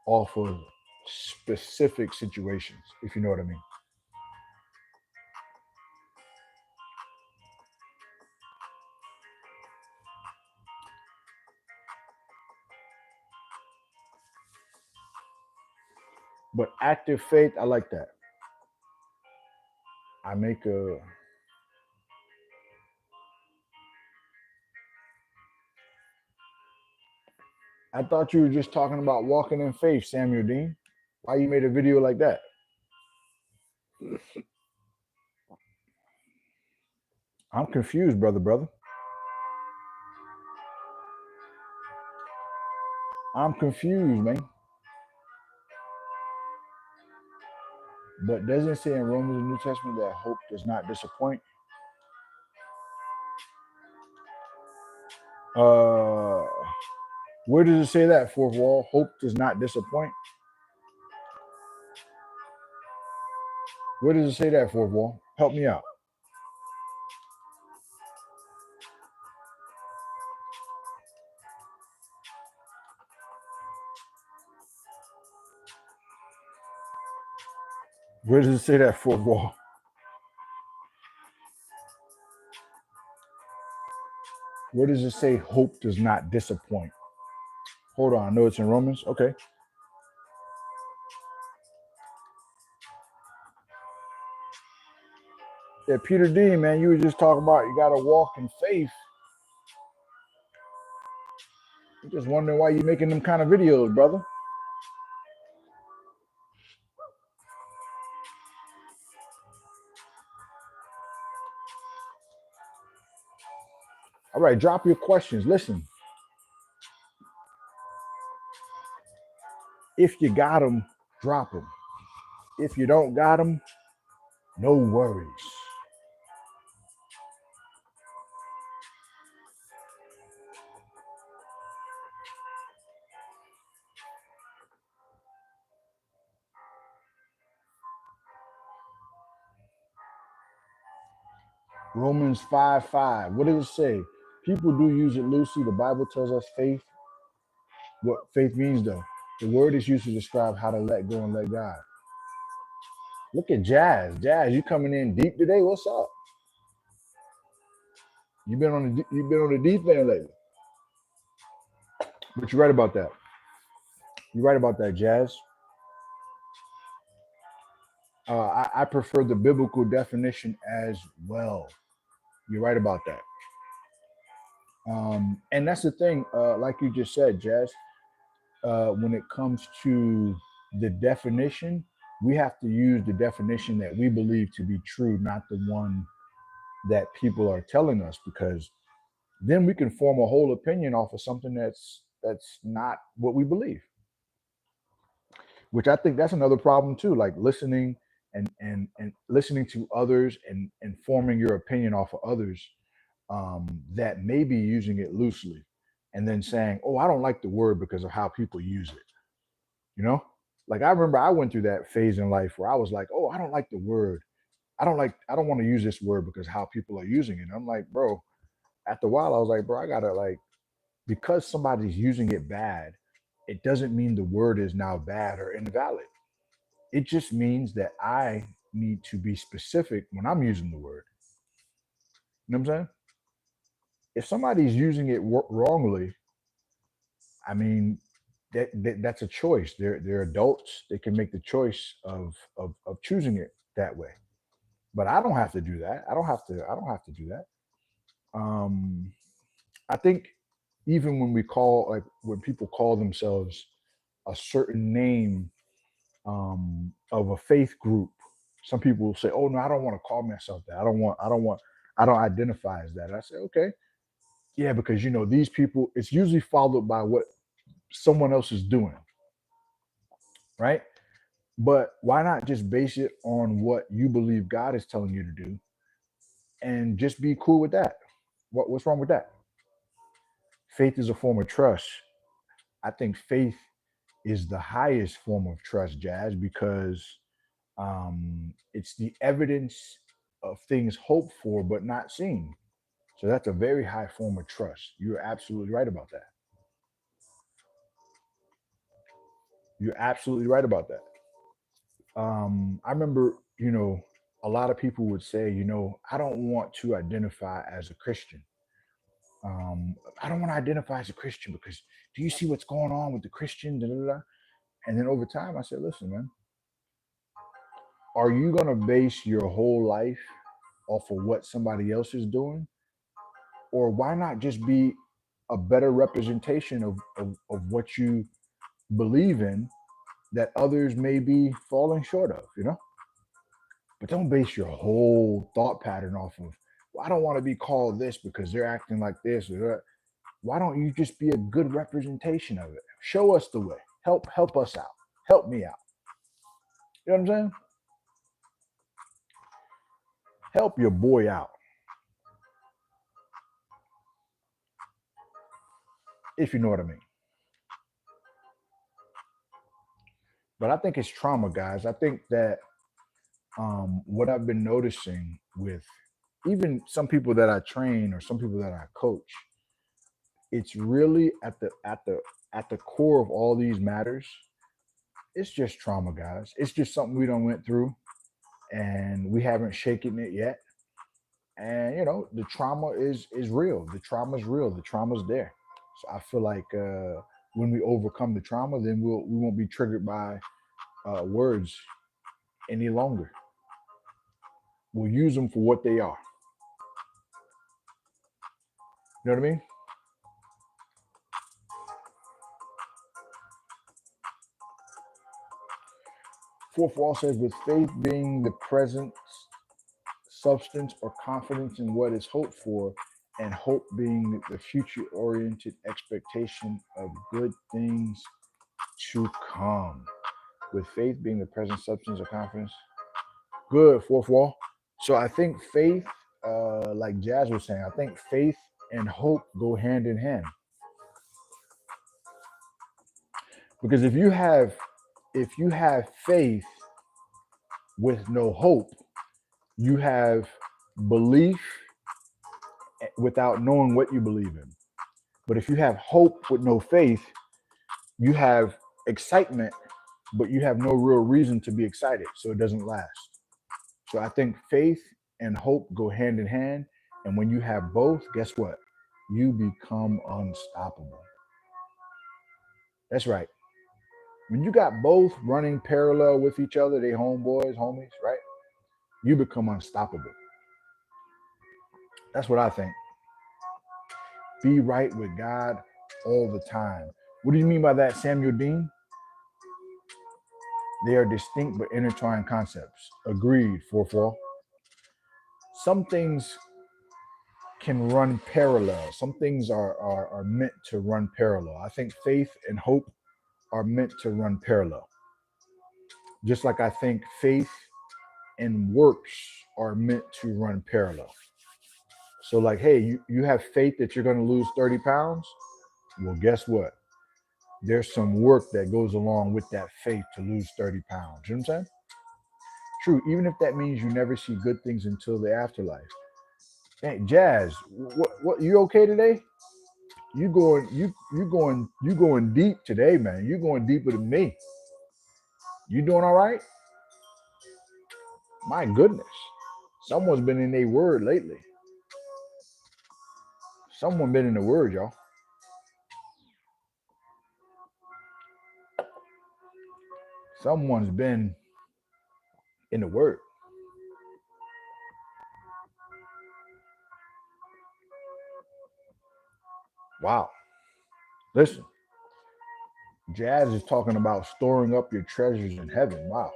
off of specific situations, if you know what I mean. But active faith, I like that. I make a I thought you were just talking about walking in faith, Samuel Dean. Why you made a video like that? I'm confused, brother. I'm confused, man. But doesn't it say in Romans, the New Testament, that hope does not disappoint? Uh, where does it say that, fourth wall? Hope does not disappoint? Where does it say that, fourth wall? Help me out. Where does it say that, fourth wall? Where does it say hope does not disappoint? Hold on, I know it's in Romans. Okay. Yeah, Peter D, man, you were just talking about you got to walk in faith. I'm just wondering why you making them kind of videos, brother. All right, drop your questions. Listen, if you got them, drop them. If you don't got them, no worries. Romans 5:5. What does it say? People do use it loosely. The Bible tells us faith. What faith means, though. The word is used to describe how to let go and let God. Look at Jazz. Jazz, you coming in deep today? What's up? You've been on the deep end lately. But you're right about that. You're right about that, Jazz. I prefer the biblical definition as well. You're right about that. And that's the thing, like you just said, Jazz. When it comes to the definition, we have to use the definition that we believe to be true, not the one that people are telling us, because then we can form a whole opinion off of something that's not what we believe. Which I think that's another problem too, like listening and listening to others and forming your opinion off of others that may be using it loosely, and then saying, "Oh, I don't like the word because of how people use it." You know, like I remember I went through that phase in life where I was like, "Oh, I don't like the word. I don't want to use this word because how people are using it." And I'm like, bro. After a while, I was like, bro, I gotta like because somebody's using it bad, it doesn't mean the word is now bad or invalid. It just means that I need to be specific when I'm using the word. You know what I'm saying? If somebody's using it wrongly, I mean, that's a choice. They're adults. They can make the choice of choosing it that way. But I don't have to do that. I don't have to do that. Um, I think even when we call like when people call themselves a certain name of a faith group, some people will say, "Oh no, I don't want to call myself that. I don't identify as that." And I say, "Okay, yeah, because you know these people. It's usually followed by what someone else is doing, right? But why not just base it on what you believe God is telling you to do, and just be cool with that? What's wrong with that? Faith is a form of trust. I think faith is the highest form of trust, Jazz, because it's the evidence of things hoped for but not seen. So that's a very high form of trust. You're absolutely right about that. You're absolutely right about that. I remember, a lot of people would say, I don't want to identify as a Christian. I don't want to identify as a Christian because do you see what's going on with the Christian? Da, da, da. And then over time, I said, listen, man. Are you going to base your whole life off of what somebody else is doing? Or why not just be a better representation of what you believe in that others may be falling short of, you know? But don't base your whole thought pattern off of, well, I don't want to be called this because they're acting like this or that. Why don't you just be a good representation of it? Show us the way. Help us out. Help me out. You know what I'm saying? Help your boy out, if you know what I mean. But I think it's trauma, guys. I think that what I've been noticing with even some people that I train or some people that I coach, it's really at the core of all these matters. It's just trauma, guys. It's just something we don't went through, and we haven't shaken it yet. And the trauma is real. The trauma is real. The trauma's there. So I feel like when we overcome the trauma, then we won't be triggered by words any longer. We'll use them for what they are. You know what I mean? Fourth wall says, with faith being the present substance or confidence in what is hoped for, and hope being the future oriented expectation of good things to come. With faith being the present substance or confidence. Good, fourth wall. So I think faith, like Jazz was saying, I think faith and hope go hand in hand. Because if you have faith with no hope, you have belief without knowing what you believe in. But if you have hope with no faith, you have excitement, but you have no real reason to be excited, so it doesn't last. So I think faith and hope go hand in hand. And when you have both, guess what? You become unstoppable. That's right. When you got both running parallel with each other, they homeboys, homies, right? You become unstoppable. That's what I think. Be right with God all the time. What do you mean by that, Samuel Dean? They are distinct but intertwined concepts. Agreed, fourth wall. Some things can run parallel. Some things are meant to run parallel. I think faith and hope are meant to run parallel. Just like I think faith and works are meant to run parallel. So, like, hey, you have faith that you're going to lose 30 pounds. Well, guess what? There's some work that goes along with that faith to lose 30 pounds. You know what I'm saying? True, even if that means you never see good things until the afterlife. Hey, Jazz, what you okay today? You going deep today, man. You going deeper than me. You doing all right? My goodness. Someone's been in their word lately. Someone been in the word, y'all. Someone's been in the word. Wow. Listen, Jazz is talking about storing up your treasures in heaven. Wow.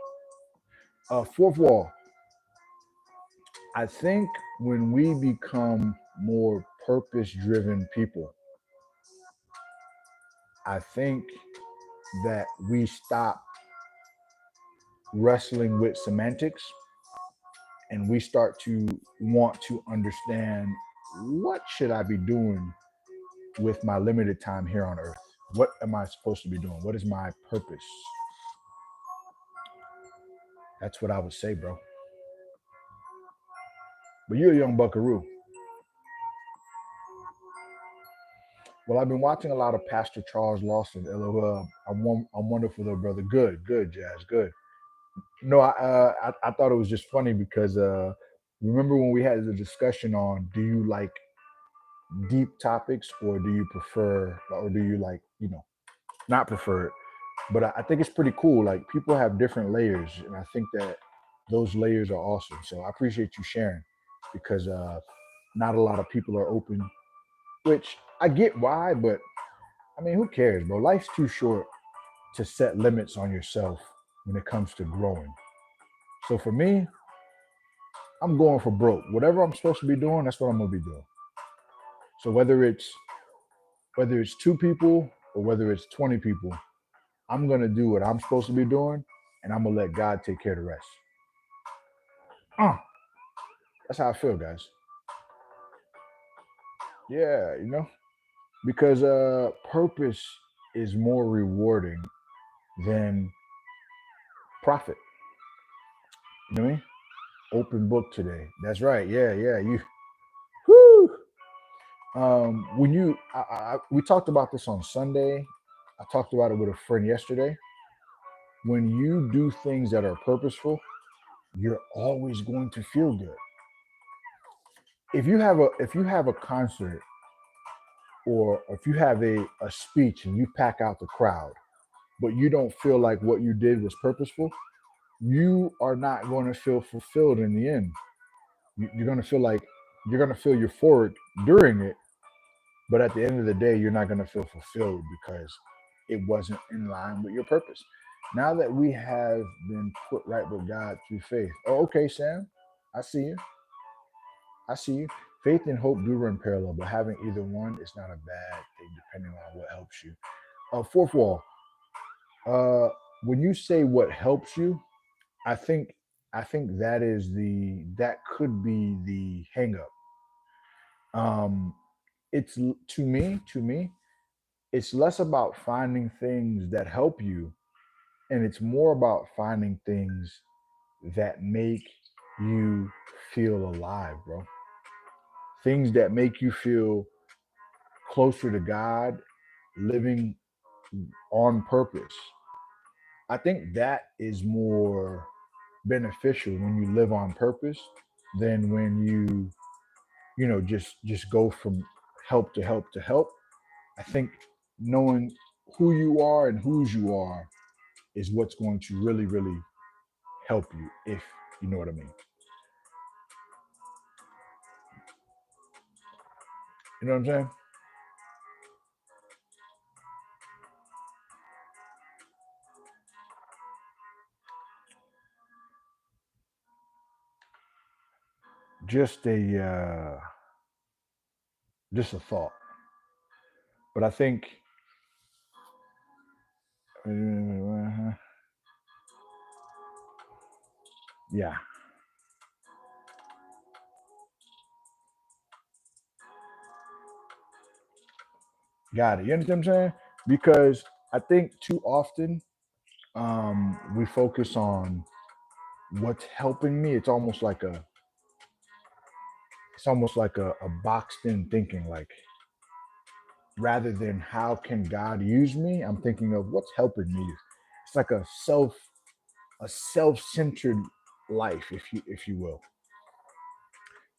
Fourth wall. I think when we become more purpose driven people, I think that we stop wrestling with semantics and we start to want to understand, what should I be doing with my limited time here on earth? What am I supposed to be doing? What is my purpose? That's what I would say, bro. But you're a young buckaroo. Well, I've been watching a lot of Pastor Charles Lawson. LOL. I'm wonderful, though, brother. Good, Jazz, good. No, I thought it was just funny because remember when we had the discussion on, do you like deep topics or do you prefer, or do you like, not prefer it? But I think it's pretty cool. Like, people have different layers, and I think that those layers are awesome. So I appreciate you sharing because not a lot of people are open, which I get why, but I mean, who cares, bro? Life's too short to set limits on yourself when it comes to growing. So for me, I'm going for broke. Whatever I'm supposed to be doing, that's what I'm gonna be doing. So whether it's two people or whether it's 20 people, I'm gonna do what I'm supposed to be doing, and I'm gonna let God take care of the rest. Uh, that's how I feel, guys. Yeah, because purpose is more rewarding than profit. You know what I mean? Open book today. That's right. Yeah, yeah. You. Whoo. When you, we talked about this on Sunday. I talked about it with a friend yesterday. When you do things that are purposeful, you're always going to feel good. If you have a concert or if you have a speech and you pack out the crowd, but you don't feel like what you did was purposeful, you are not going to feel fulfilled in the end. You're going to feel like you're going to feel euphoric during it, but at the end of the day, you're not going to feel fulfilled because it wasn't in line with your purpose. Now that we have been put right with God through faith. Oh, okay, Sam. I see you. I see you. Faith and hope do run parallel, but having either one is not a bad thing, depending on what helps you. Fourth wall. Uh, when you say what helps you, I think I think that could be the hang up. Um, to me, it's less about finding things that help you, and it's more about finding things that make you feel alive, bro. Things that make you feel closer to God, living on purpose. I think that is more beneficial when you live on purpose than when just go from help to help to help. I think knowing who you are and whose you are is what's going to really, really help you, if you know what I mean. You know what I'm saying? Just a thought. But I think yeah, got it. You understand what I'm saying? Because I think too often we focus on what's helping me. It's almost like a boxed in thinking, like rather than how can God use me, I'm thinking of what's helping me. It's like a self-centered life, if you will.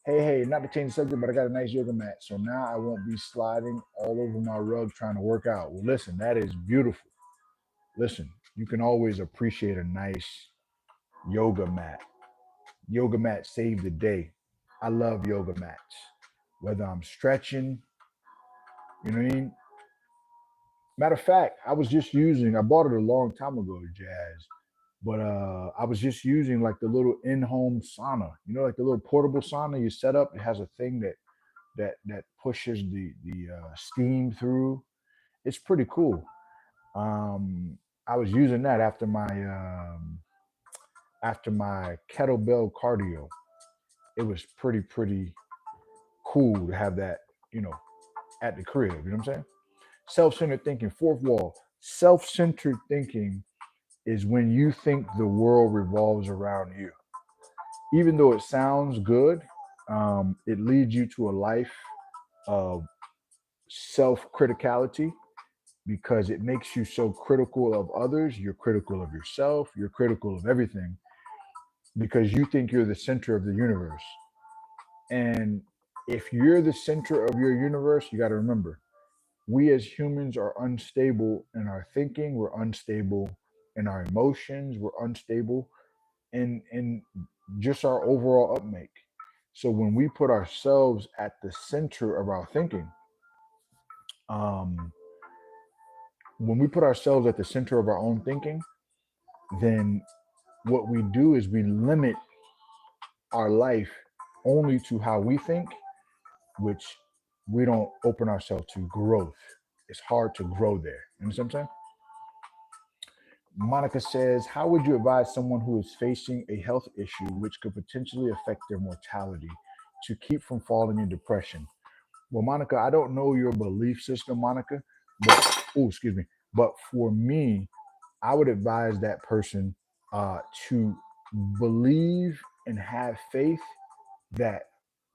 Hey, hey, not to change the subject, but I got a nice yoga mat. So now I won't be sliding all over my rug trying to work out. Well, listen, that is beautiful. Listen, you can always appreciate a nice yoga mat. Yoga mat saved the day. I love yoga mats. Whether I'm stretching, you know what I mean? Matter of fact, I bought it a long time ago, Jazz. But I was just using like the little in-home sauna, like the little portable sauna you set up. It has a thing that pushes the steam through. It's pretty cool. Um, I was using that after my kettlebell cardio. It was pretty cool to have that, you know, at the crib. You know what I'm saying? Self-centered thinking. Fourth wall. Self-centered thinking is when you think the world revolves around you. Even though it sounds good, it leads you to a life of self criticality because it makes you so critical of others. You're critical of yourself. You're critical of everything because you think you're the center of the universe. And if you're the center of your universe, you got to remember we as humans are unstable in our thinking, we're unstable in our emotions, we're unstable. and just our overall upmake. So when we put ourselves at the center of our thinking, um, when we put ourselves at the center of our own thinking, then what we do is we limit our life only to how we think, which we don't open ourselves to growth. It's hard to grow there. You know what I'm saying? Monica says, how would you advise someone who is facing a health issue which could potentially affect their mortality to keep from falling in depression? Well, Monica, I don't know your belief system, Monica, but oh, excuse me. But for me, I would advise that person to believe and have faith that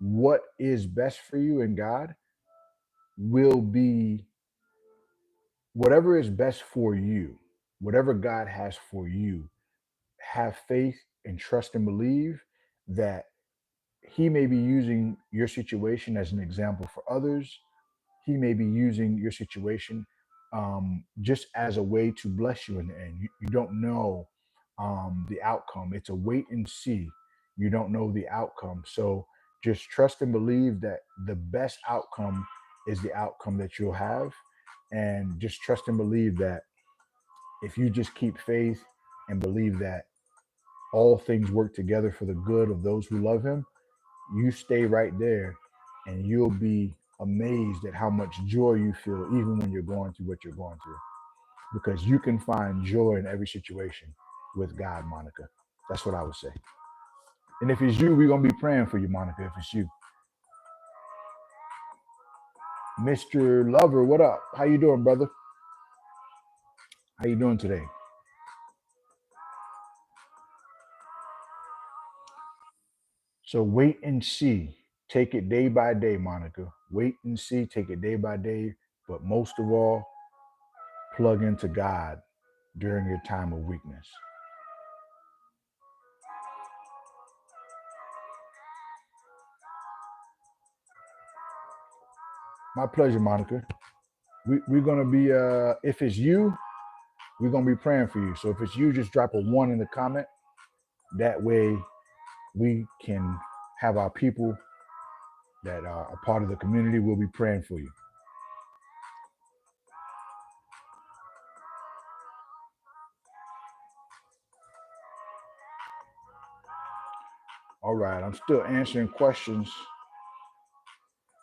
what is best for you in God will be whatever is best for you, whatever God has for you. Have faith and trust and believe that He may be using your situation as an example for others. He may be using your situation just as a way to bless you in the end. You don't know the outcome. It's a wait and see. You don't know the outcome. So just trust and believe that the best outcome is the outcome that you'll have. And just trust and believe that if you just keep faith and believe that all things work together for the good of those who love Him, you stay right there and you'll be amazed at how much joy you feel even when you're going through what you're going through, because you can find joy in every situation with God, Monica. That's what I would say. And if it's you, we're going to be praying for you, Monica. If it's you, Mr. Lover, what up? How you doing, brother? How you doing today? So wait and see. Take it day by day, Monica. Wait and see. Take it day by day. But most of all, plug into God during your time of weakness. My pleasure, Monica. We're gonna be if it's you, we're gonna be praying for you. So if it's you, just drop a one in the comment. That way we can have our people that are a part of the community. We'll be praying for you. All right, I'm still answering questions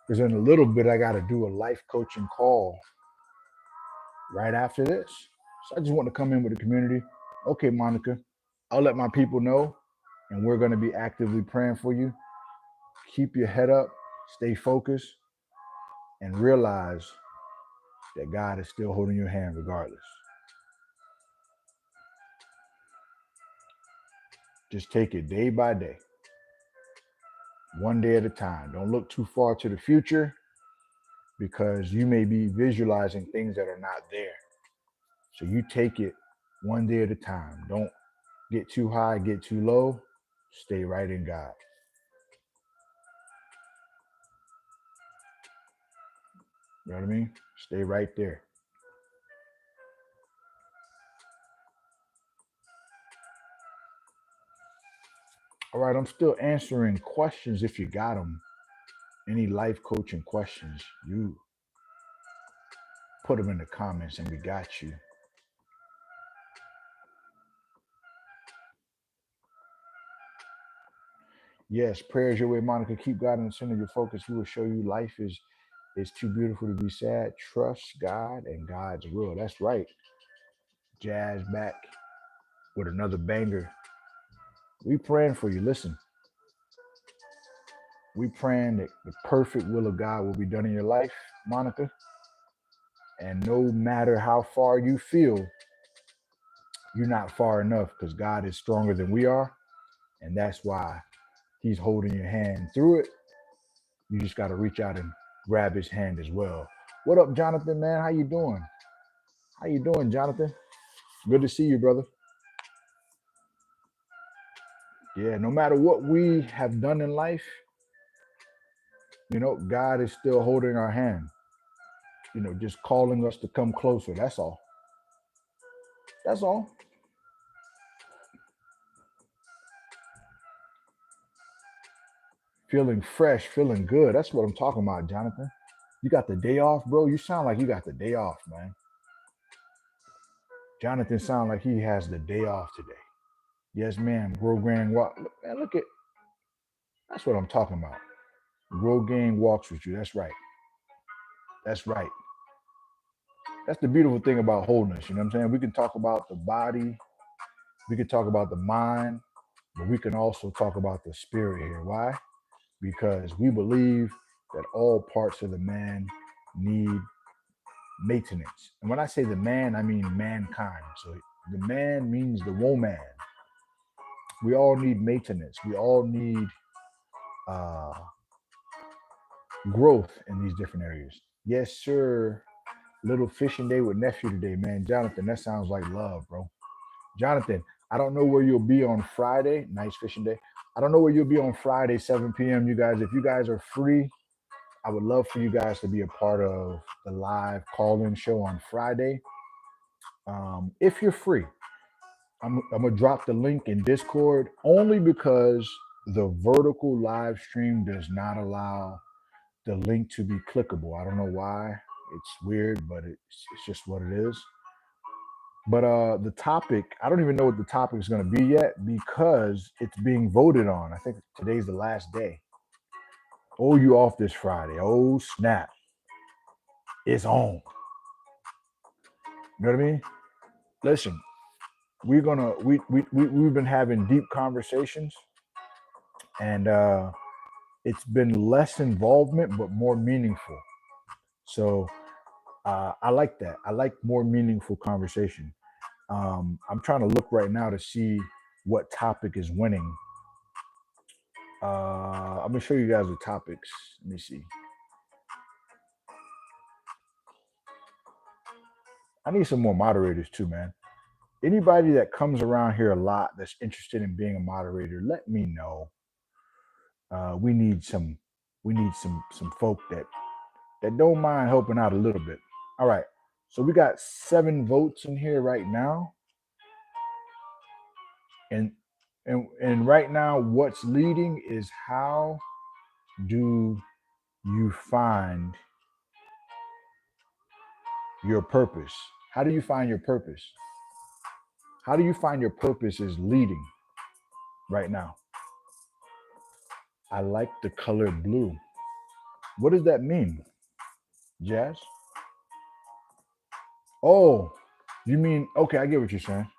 because in a little bit I gotta do a life coaching call right after this. So I just want to come in with the community. Okay, Monica, I'll let my people know, and we're gonna be actively praying for you. Keep your head up, stay focused, and realize that God is still holding your hand regardless. Just take it day by day, one day at a time. Don't look too far to the future because you may be visualizing things that are not there. So you take it one day at a time. Don't get too high, get too low. Stay right in God. You know what I mean? Stay right there. All right, I'm still answering questions if you got them. Any life coaching questions, you put them in the comments and we got you. Yes, prayers your way, Monica. Keep God in the center of your focus. He will show you life is too beautiful to be sad. Trust God and God's will. That's right. Jazz back with another banger. We praying for you. Listen, we praying that the perfect will of God will be done in your life, Monica. And no matter how far you feel, you're not far enough because God is stronger than we are. And that's why He's holding your hand through it. You just got to reach out and grab His hand as well. What up, Jonathan, man? How you doing? How you doing, Jonathan? Good to see you, brother. Yeah, no matter what we have done in life, God is still holding our hand, just calling us to come closer. That's all. That's all. feeling fresh, feeling good. That's what I'm talking about, Jonathan. You got the day off, bro. You sound like you got the day off, man. Jonathan sound like he has the day off today. Yes, ma'am. Grow Grand Walk. Man, look at that's what I'm talking about. Grow Gang walks with you. That's right. That's right. That's the beautiful thing about wholeness. You know what I'm saying? We can talk about the body, we can talk about the mind, but we can also talk about the spirit here. Why? Because we believe that all parts of the man need maintenance. And when I say the man, I mean mankind. So the man means the woman. We all need maintenance. We all need uh, growth in these different areas. Yes, sir. Little fishing day with nephew today, man. Jonathan, that sounds like love, bro. Jonathan, I don't know where you'll be on Friday. Nice fishing day. I don't know where you'll be on Friday, 7 p.m. You guys, if you guys are free, I would love for you guys to be a part of the live call-in show on Friday. If you're free, I'm gonna drop the link in Discord only because the vertical live stream does not allow the link to be clickable. I don't know why. It's weird, but it's just what it is. But the topic, I don't even know what the topic is going to be yet because it's being voted on. I think today's the last day. Oh, you off this Friday? Oh, snap! It's on. You know what I mean? Listen, we're gonna we've been having deep conversations, and it's been less involvement but more meaningful. So I like that. I like more meaningful conversation. I'm trying to look right now to see what topic is winning. I'm gonna show you guys the topics. Let me see. I need some more moderators too, man. Anybody that comes around here a lot that's interested in being a moderator, let me know. We need some folk that don't mind helping out a little bit. All right. So we got 7 votes in here right now. And and right now what's leading is how do you find your purpose? How do you find your purpose? How do you find your purpose is leading right now? I like the color blue. What does that mean, Jazz? Oh, you mean, okay, I get what you're saying.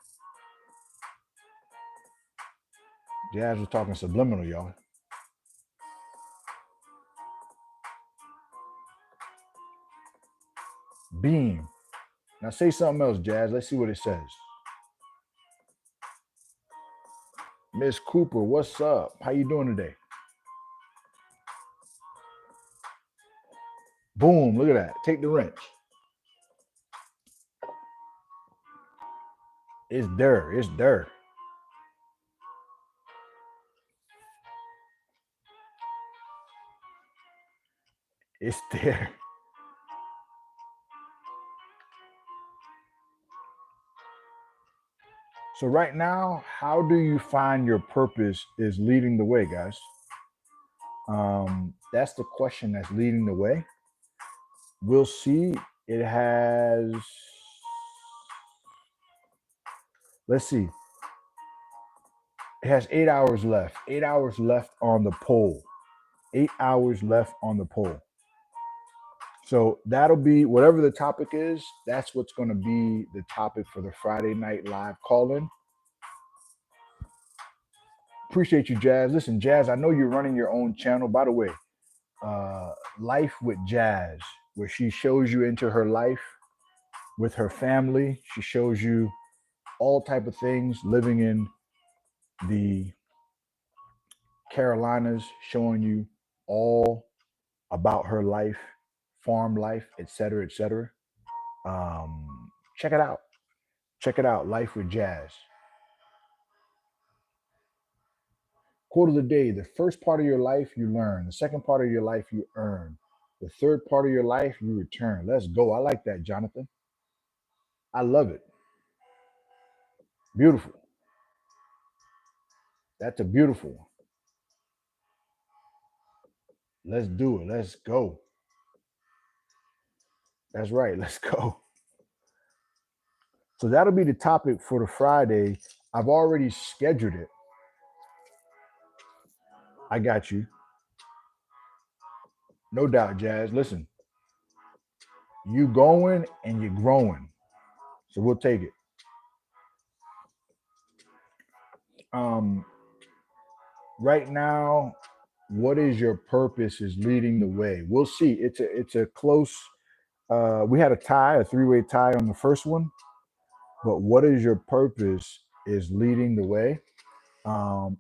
Jazz was talking subliminal, y'all. Beam. Now say something else, Jazz. Let's see what it says. Miss Cooper, what's up? How you doing today? Boom, look at that. Take the wrench. It's there. It's there. It's there. So right now, how do you find your purpose is leading the way, guys. That's the question that's leading the way. We'll see. It has, let's see. It has 8 hours left. 8 hours left on the poll. 8 hours left on the poll. So that'll be whatever the topic is. That's what's going to be the topic for the Friday night live call-in. Appreciate you, Jazz. Listen, Jazz, I know you're running your own channel. By the way, Life with Jazz, where she shows you into her life with her family. She shows you all type of things living in the Carolinas, showing you all about her life, farm life, etc., etc. Check it out. Check it out. Life with Jazz. Quote of the day: the first part of your life you learn, the second part of your life you earn, the third part of your life you return. Let's go. I like that, Jonathan. I love it. Beautiful. That's a beautiful one. Let's do it. Let's go. That's right. Let's go. So that'll be the topic for the Friday. I've already scheduled it. I got you. No doubt, Jazz. Listen, you going and you're growing. So we'll take it. Um, right now, what is your purpose is leading the way. We'll see. It's a close we had a tie, a three-way tie on the first one, but what is your purpose is leading the way.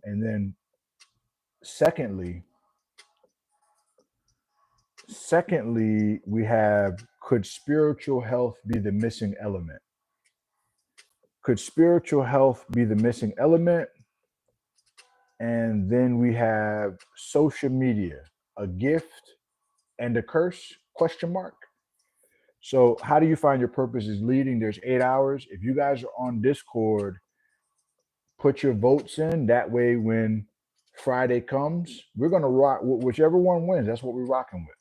And then secondly, we have could spiritual health be the missing element? Could spiritual health be the missing element? And then we have social media, a gift and a curse? Question mark. So how do you find your purpose is leading? There's 8 hours. If you guys are on Discord, put your votes in. That way, when Friday comes, we're gonna rock whichever one wins. That's what we're rocking with,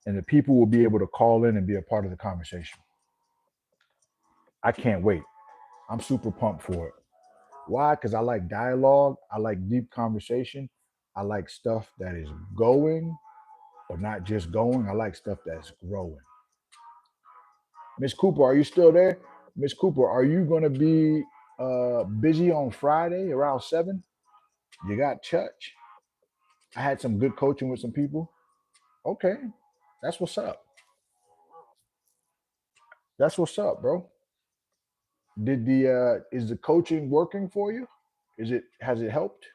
and the people will be able to call in and be a part of the conversation. I can't wait. I'm super pumped for it. Why? Because I like dialogue. I like deep conversation. I like stuff that is going, but not just going. I like stuff that's growing. Miss Cooper, are you still there? Miss Cooper, are you gonna be busy on Friday around 7? You got church. I had some good coaching with some people. Okay, that's what's up. That's what's up, bro. Did the is the coaching working for you? Is it has it helped?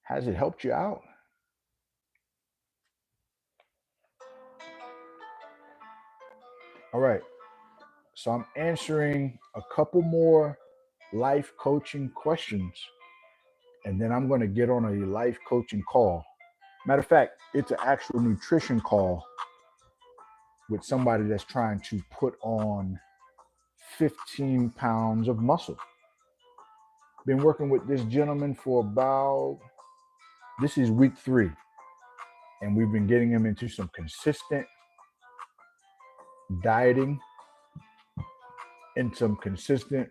Has it helped you out? All right. So I'm answering a couple more life coaching questions, and then I'm going to get on a life coaching call. Matter of fact, it's an actual nutrition call with somebody that's trying to put on 15 pounds of muscle. Been working with this gentleman for about, this is week 3, and we've been getting him into some consistent dieting and some consistent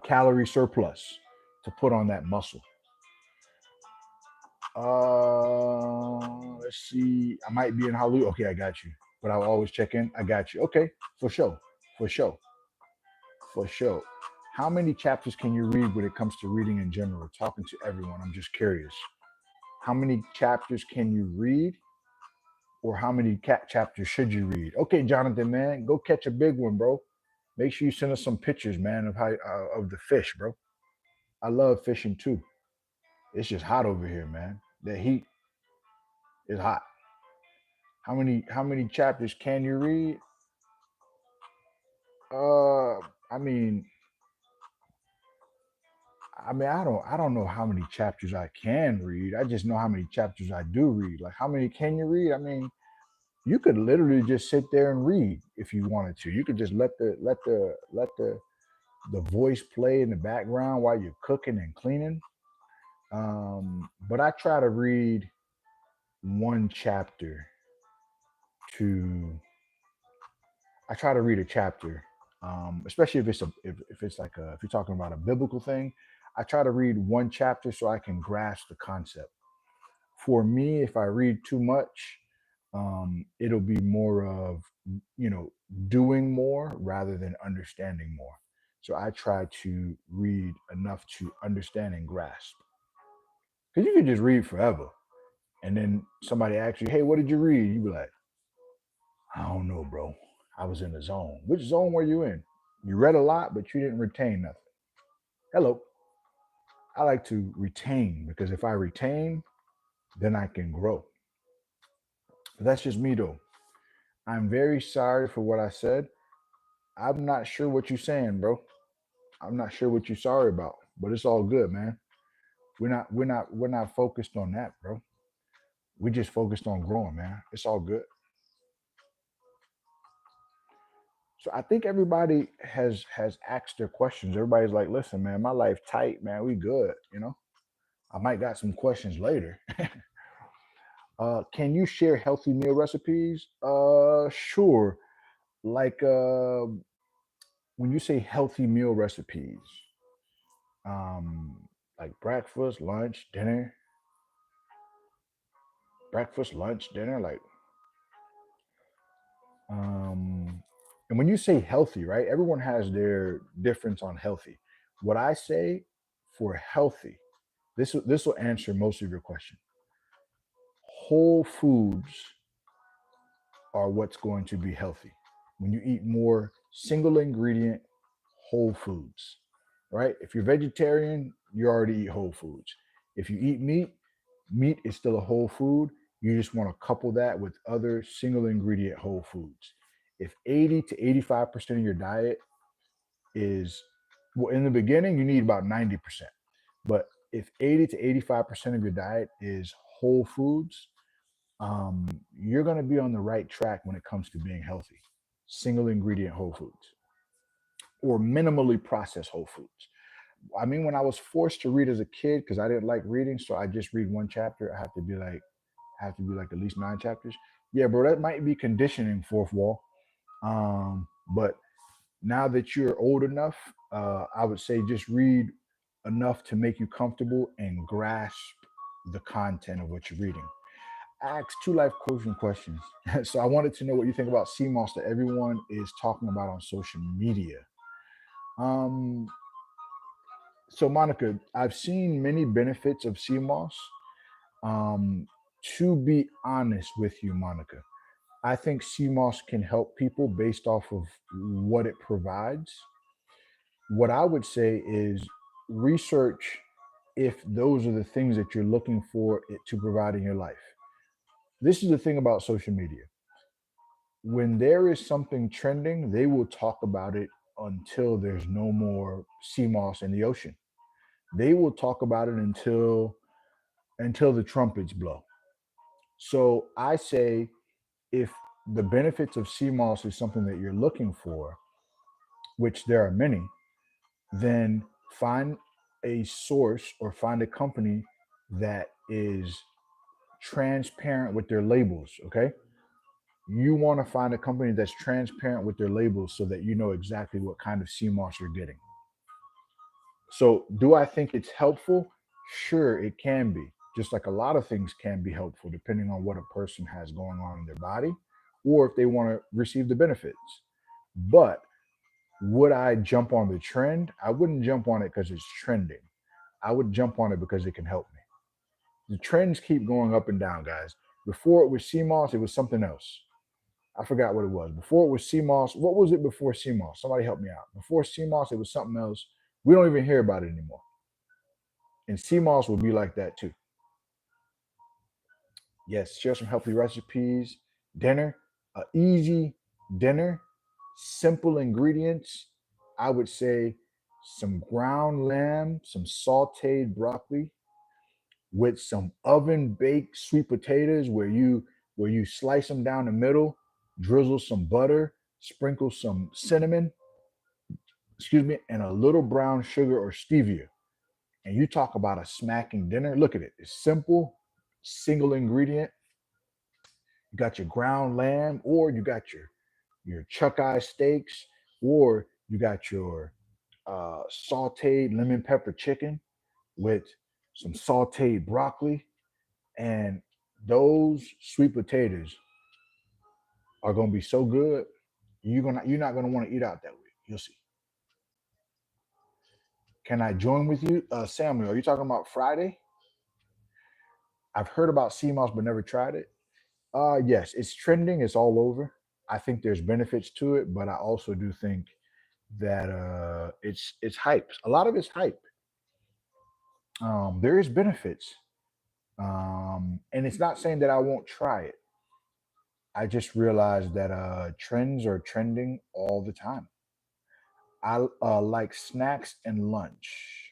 calorie surplus to put on that muscle. Let's see. I might be in Hollywood. Okay, I got you. But I'll always check in. I got you. Okay, for sure. For sure. For sure. How many chapters can you read when it comes to reading in general? Talking to everyone. I'm just curious. How many chapters can you read? Or how many chapters should you read? Okay, Jonathan, man, go catch a big one, bro. Make sure you send us some pictures, man, of how of the fish, bro. I love fishing too. It's just hot over here, man. The heat is hot. How many chapters can you read? Uh, I mean, I don't know how many chapters I can read. I just know how many chapters I do read. Like how many can you read? I mean, you could literally just sit there and read if you wanted to. You could just let the voice play in the background while you're cooking and cleaning. But one chapter to I try to read a chapter, especially if you're talking about a biblical thing. I try to read one chapter so I can grasp the concept. For me, if I read too much, it'll be more of you know doing more rather than understanding more. So I try to read enough to understand and grasp. Because you can just read forever, and then somebody asks you, "Hey, what did you read?" You be like, "I don't know, bro. I was in the zone." Which zone were you in? You read a lot, but you didn't retain nothing. Hello. I like to retain because if I retain, then I can grow. But that's just me, though. I'm very sorry for what I said. I'm not sure what you're saying, bro. I'm not sure what you're sorry about, but it's all good, man. We're not focused on that, bro. We just focused on growing, man. It's all good. So I think everybody has asked their questions. Everybody's like, listen, man, my life tight, man. We good, you know. I might got some questions later. Can you share healthy meal recipes? Sure. Like when you say healthy meal recipes, like breakfast, lunch, dinner, like and when you say healthy, right? Everyone has their difference on healthy. What I say for healthy, this will answer most of your question. Whole foods are what's going to be healthy. When you eat more single ingredient whole foods, right? If you're vegetarian, you already eat whole foods. If you eat meat, meat is still a whole food. You just want to couple that with other single ingredient whole foods. If 80 to 85% of your diet is, well, in the beginning, you need about 90%. But if 80 to 85% of your diet is whole foods, you're going to be on the right track when it comes to being healthy. Single ingredient whole foods or minimally processed whole foods. I mean, when I was forced to read as a kid because I didn't like reading, so I just read one chapter. I have to be like at least 9 chapters. Yeah, bro, that might be conditioning, fourth wall. But now that you're old enough, I would say just read enough to make you comfortable and grasp the content of what you're reading. I asked two life coaching questions. So I wanted to know what you think about CMOS that everyone is talking about on social media. Um, so Monica, I've seen many benefits of CMOS. Um, to be honest with you, Monica, I think CMOS can help people based off of what it provides. What I would say is research if those are the things that you're looking for it to provide in your life. This is the thing about social media. When there is something trending, they will talk about it until there's no more sea moss in the ocean. They will talk about it until the trumpets blow. So I say if the benefits of sea moss is something that you're looking for, which there are many, then find a source or find a company that is transparent with their labels. Okay. You want to find a company that's transparent with their labels so that you know exactly what kind of sea moss you're getting. So, do I think it's helpful? Sure, it can be. Just like a lot of things can be helpful depending on what a person has going on in their body or if they want to receive the benefits. But would I jump on the trend? I wouldn't jump on it because it's trending. I would jump on it because it can help me. The trends keep going up and down, guys. Before it was CMOS, it was something else. I forgot what it was. Before it was CMOS, what was it before CMOS? Somebody help me out. Before CMOS, it was something else. We don't even hear about it anymore. And CMOS will be like that too. Yes, share some healthy recipes. Dinner, a easy dinner, simple ingredients. I would say some ground lamb, some sauteed broccoli with some oven baked sweet potatoes where you slice them down the middle, drizzle some butter, sprinkle some cinnamon, excuse me, and a little brown sugar or stevia. And you talk about a smacking dinner. Look at it. It's simple, single ingredient. You got your ground lamb, or you got your chuck eye steaks, or you got your sauteed lemon pepper chicken with some sauteed broccoli, and those sweet potatoes are gonna be so good. You're not gonna want to eat out that way. You'll see. Can I join with you, Samuel? Are you talking about Friday? I've heard about CMOS but never tried it. Yes, it's trending. It's all over. I think there's benefits to it, but I also do think that it's hype. A lot of it's hype. There is benefits, and it's not saying that I won't try it. I just realized that trends are trending all the time. I like snacks and lunch.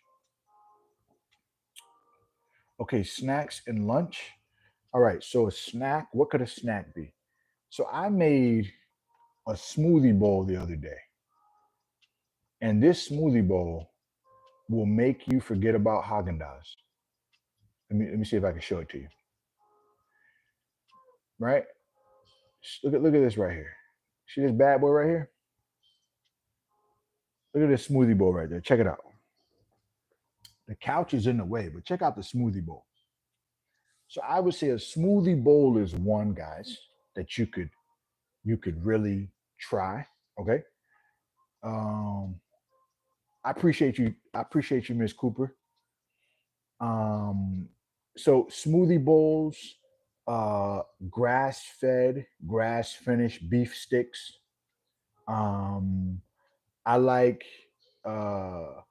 Okay, snacks and lunch. All right, so a snack. What could a snack be? So I made. a smoothie bowl the other day, and this smoothie bowl will make you forget about Haagen-Dazs. Let me see if I can show it to you. Right? Look at this right here. See this bad boy right here? Look at this smoothie bowl right there. Check it out. The couch is in the way, but check out the smoothie bowl. So I would say a smoothie bowl is one, guys, that you could really try. Okay. Um, I appreciate you. I appreciate you, Miss Cooper. Um, so smoothie bowls, uh, grass fed, grass finished beef sticks. Um, I like uh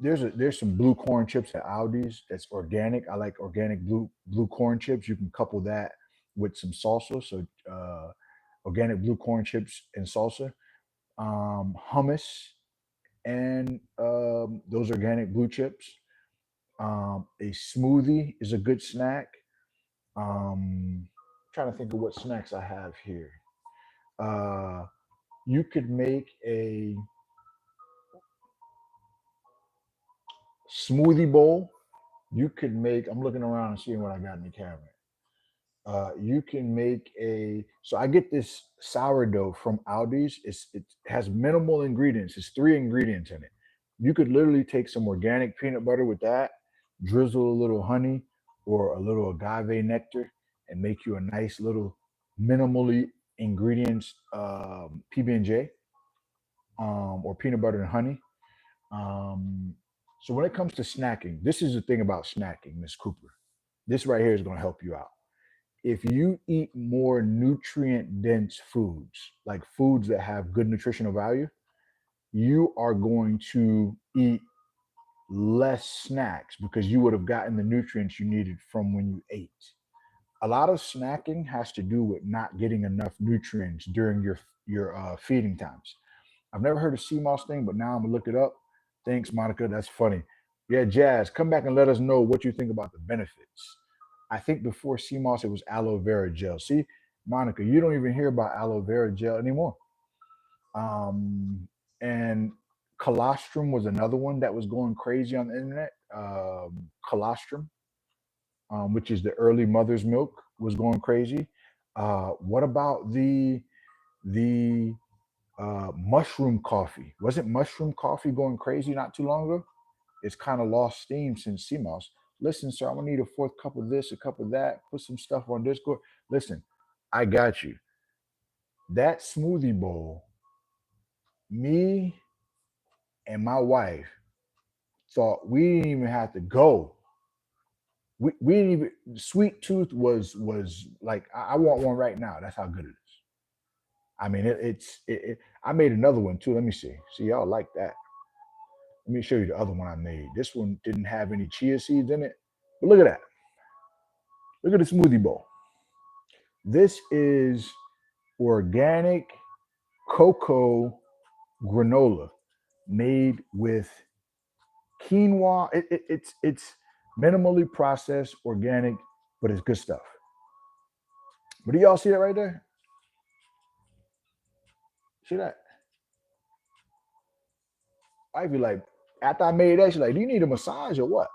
there's some blue corn chips at Aldi's that's organic. I like organic blue corn chips. You can couple that with some salsa. So organic blue corn chips and salsa, hummus, and those organic blue chips. A smoothie is a good snack. Trying to think of what snacks I have here. Uh, you could make a smoothie bowl. You could make. I'm looking around and seeing what I got in the cabinet. You can make a. So I get this sourdough from Aldi's. It has minimal ingredients. It's three ingredients in it. You could literally take some organic peanut butter with that, drizzle a little honey or a little agave nectar, and make you a nice little minimally ingredients PB and J, or peanut butter and honey. Um, so when it comes to snacking, this is the thing about snacking, Miss Cooper. This right here is going to help you out. If you eat more nutrient dense foods, like foods that have good nutritional value, you are going to eat less snacks because you would have gotten the nutrients you needed from when you ate. A lot of snacking has to do with not getting enough nutrients during your feeding times. I've never heard of CMOS thing, but now I'm gonna look it up. Thanks, Monica. That's funny. Yeah, Jazz, come back and let us know what you think about the benefits. I think before CMOS it was aloe vera gel. See, Monica, you don't even hear about aloe vera gel anymore. Um, and colostrum was another one that was going crazy on the internet. Colostrum, which is the early mother's milk, was going crazy. What about the mushroom coffee? Wasn't mushroom coffee going crazy not too long ago? It's kind of lost steam since CMOS. Listen, sir, I'm gonna need a fourth cup of this, a cup of that. Put some stuff on Discord. Listen, I got you. That smoothie bowl, me and my wife thought we didn't even have to go. We didn't even. Sweet Tooth was like I want one right now. That's how good it is. I mean, I made another one too. Let me see. See, y'all like that. Let me show you the other one I made. This one didn't have any chia seeds in it, but look at that. Look at the smoothie bowl. This is organic cocoa granola made with quinoa. It's minimally processed, organic, but it's good stuff. But do y'all see that right there? See that? I be like, after I made that, she's like, "Do you need a massage or what?"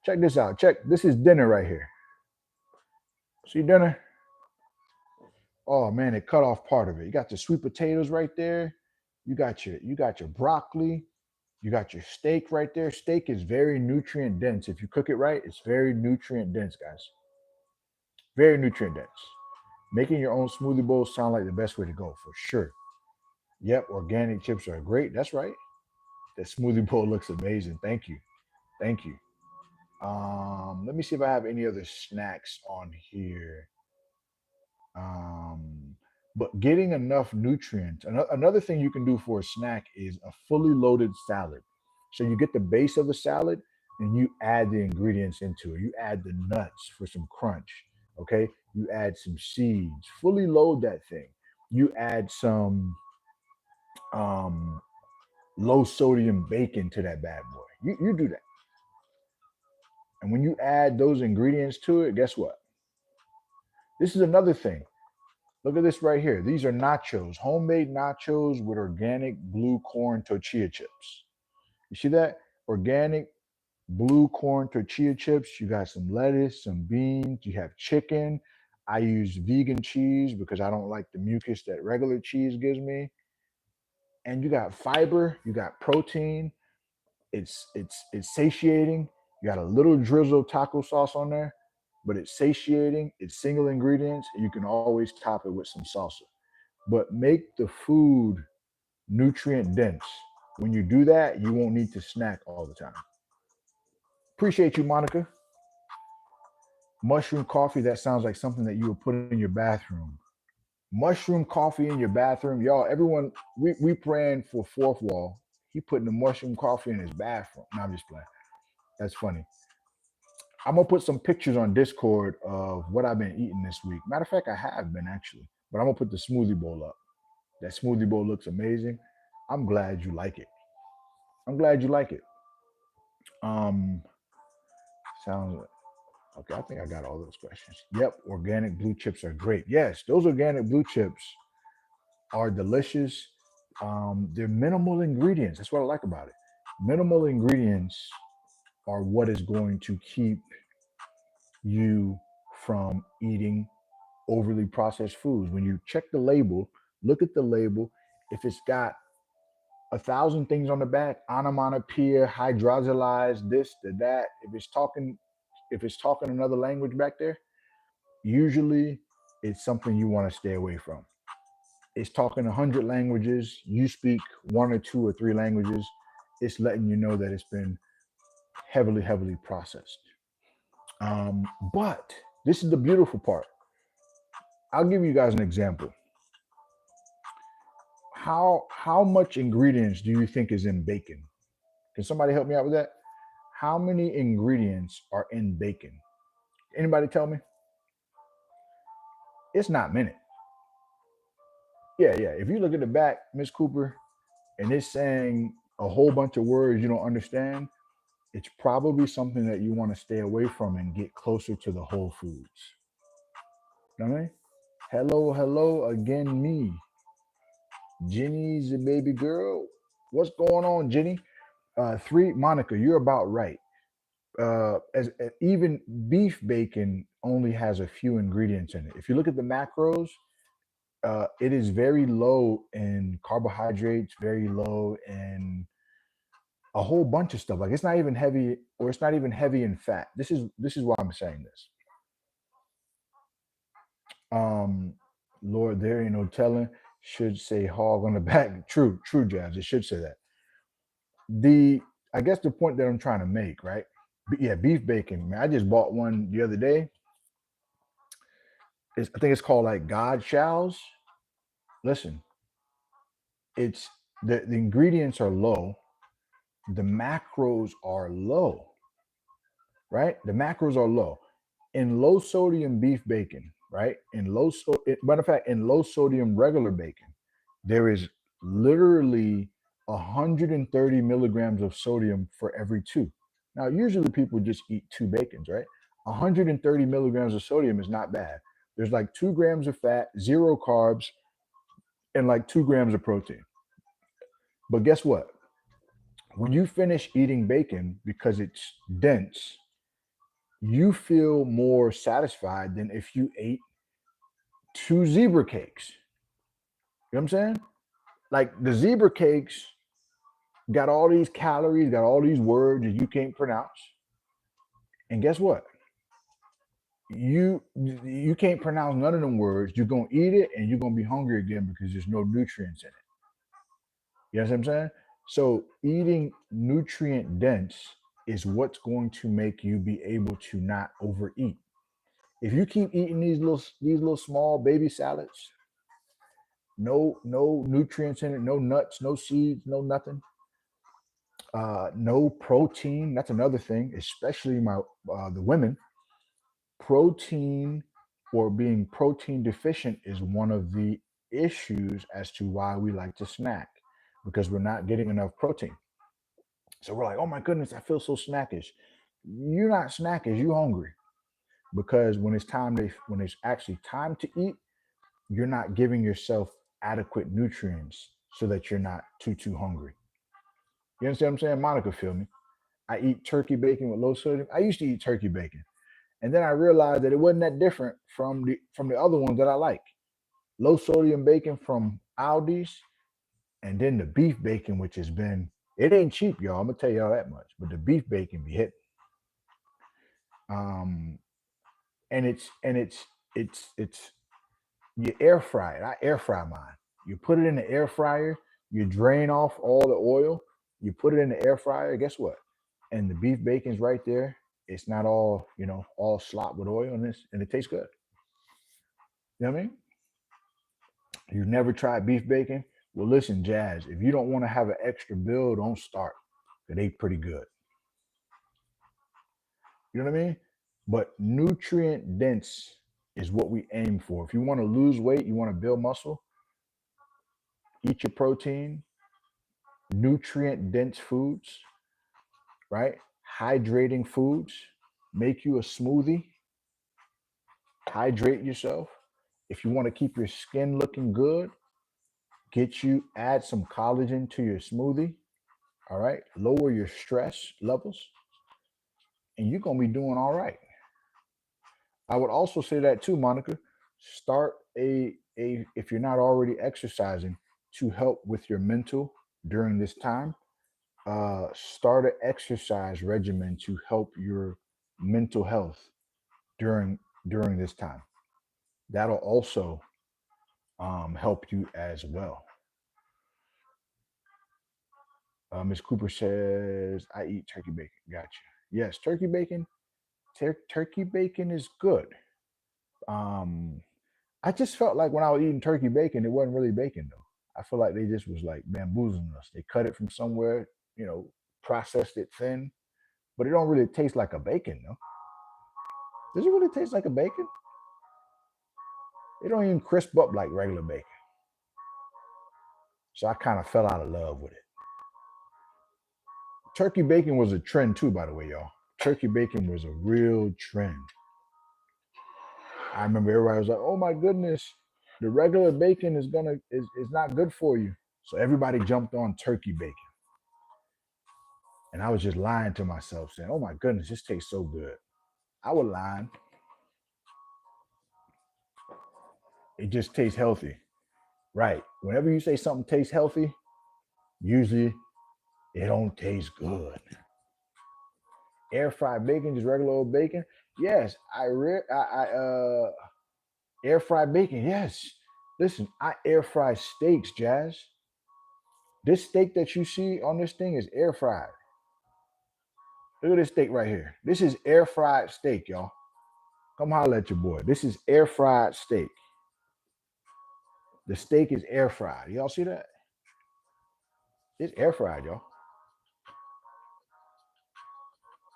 Check this out. Check. This is dinner right here. See dinner? Oh man, it cut off part of it. You got your sweet potatoes right there. You got your broccoli. You got your steak right there. Steak is very nutrient dense. If you cook it right, it's very nutrient dense, guys. Very nutrient dense. Making your own smoothie bowls sound like the best way to go for sure. Yep, organic chips are great. That's right. That smoothie bowl looks amazing. Thank you. Thank you. Let me see if I have any other snacks on here. Um, but getting enough nutrients. Another thing you can do for a snack is a fully loaded salad. So you get the base of the salad and you add the ingredients into it. You add the nuts for some crunch. Okay. You add some seeds. Fully load that thing. You add some um, low sodium bacon to that bad boy. You do that. And when you add those ingredients to it, guess what? This is another thing. Look at this right here. These are nachos, homemade nachos with organic blue corn tortilla chips. You see that? Organic blue corn tortilla chips. You got some lettuce, some beans. You have chicken. I use vegan cheese because I don't like the mucus that regular cheese gives me. And you got fiber. You got protein. It's satiating. You got a little drizzle taco sauce on there, but it's satiating. It's single ingredients. And you can always top it with some salsa. But make the food nutrient dense. When you do that, you won't need to snack all the time. Appreciate you, Monica. Mushroom coffee, that sounds like something that you would put in your bathroom. Mushroom coffee in your bathroom. Y'all, everyone, we praying for fourth wall. He putting the mushroom coffee in his bathroom. No, I'm just playing. That's funny. I'm gonna put some pictures on Discord of what I've been eating this week. Matter of fact, I have been actually, but I'm gonna put the smoothie bowl up. That smoothie bowl looks amazing. I'm glad you like it. I'm glad you like it. Um, sounds okay. I think I got all those questions. Yep, organic blue chips are great. Yes, those organic blue chips are delicious. They're minimal ingredients. That's what I like about it. Minimal ingredients are what is going to keep you from eating overly processed foods. When you check the label, look at the label. If it's got 1,000 things on the back, onomatopoeia, hydrolyzed, this, the, that. If it's talking another language back there, usually it's something you want to stay away from. It's talking 100 languages. You speak one or two or three languages. It's letting you know that it's been heavily, heavily processed. But this is the beautiful part. I'll give you guys an example. How much ingredients do you think is in bacon? Can somebody help me out with that? How many ingredients are in bacon? Anybody tell me? It's not many. Yeah. If you look at the back, Miss Cooper, and it's saying a whole bunch of words you don't understand, it's probably something that you want to stay away from and get closer to the whole foods. You know what I mean? Hello again, me. Jenny's a baby girl. What's going on, Jenny? Three, Monica, you're about right. Even beef bacon only has a few ingredients in it. If you look at the macros, it is very low in carbohydrates, very low in a whole bunch of stuff. Like it's not even heavy, or it's not even heavy in fat. This is why I'm saying this. Um, Lord, there ain't no telling. Should say hog on the back. True, Jazz. It should say that. I guess the point that I'm trying to make, right? Yeah, beef bacon. Man, I just bought one the other day. I think it's called like God Shall's. Listen, it's the ingredients are low, the macros are low, right? The macros are low. In low sodium beef bacon, right? Matter of fact, in low sodium regular bacon, there is literally 130 milligrams of sodium for every two. Now, usually people just eat two bacons, right? 130 milligrams of sodium is not bad. There's like 2 grams of fat, 0 carbs, and like 2 grams of protein. But guess what? When you finish eating bacon, because it's dense, you feel more satisfied than if you ate 2 zebra cakes. You know what I'm saying? Like the zebra cakes got all these calories, got all these words that you can't pronounce. And guess what? You can't pronounce none of them words. You're gonna eat it and you're gonna be hungry again because there's no nutrients in it. You know what I'm saying? So eating nutrient dense is what's going to make you be able to not overeat. If you keep eating these little small baby salads, no nutrients in it, no nuts, no seeds, no nothing, no protein. That's another thing, especially the women. Protein or being protein deficient is one of the issues as to why we like to snack, because we're not getting enough protein. So we're like, oh my goodness, I feel so snackish. You're not snackish, you're hungry. Because when it's actually time to eat, you're not giving yourself adequate nutrients so that you're not too hungry. You understand what I'm saying? Monica, feel me? I eat turkey bacon with low sodium. I used to eat turkey bacon, and then I realized that it wasn't that different from the other ones that I like. Low sodium bacon from Aldi's, and then the beef bacon, which has been, it ain't cheap, y'all. I'm gonna tell y'all that much. But the beef bacon be hit. Um, and it's you air fry it. I air fry mine. You put it in the air fryer. You drain off all the oil. You put it in the air fryer. Guess what? And the beef bacon's right there. It's not all all slop with oil in this, and it tastes good. You know what I mean? You've never tried beef bacon? Well, listen, Jazz. If you don't want to have an extra bill, don't start. They pretty good. You know what I mean? But nutrient dense is what we aim for. If you want to lose weight, you want to build muscle, eat your protein, nutrient dense foods, right? Hydrating foods, make you a smoothie, hydrate yourself. If you want to keep your skin looking good, add some collagen to your smoothie, all right? Lower your stress levels, and you're going to be doing all right. I would also say that too, Monica. Start a if you're not already exercising to help with your mental during this time. Start an exercise regimen to help your mental health during this time. That'll also help you as well. Ms. Cooper says, "I eat turkey bacon." Gotcha. Yes, turkey bacon. Turkey bacon is good. Um, I just felt like when I was eating turkey bacon, it wasn't really bacon though. I feel like they just was like bamboozling us. They cut it from somewhere, processed it thin, but it don't really taste like a bacon though. Does it really taste like a bacon? It don't even crisp up like regular bacon. So I kind of fell out of love with it. Turkey bacon was a trend too, by the way, y'all. Turkey bacon was a real trend. I remember everybody was like, "Oh my goodness, the regular bacon is not good for you." So everybody jumped on turkey bacon. And I was just lying to myself, saying, "Oh my goodness, this tastes so good." I was lying. It just tastes healthy. Right. Whenever you say something tastes healthy, usually it don't taste good. Air fried bacon, just regular old bacon. Yes, air fried bacon. Yes. Listen, I air fry steaks, Jazz. This steak that you see on this thing is air fried. Look at this steak right here. This is air fried steak, y'all. Come holler at your boy. This is air fried steak. The steak is air fried. Y'all see that? It's air fried, y'all.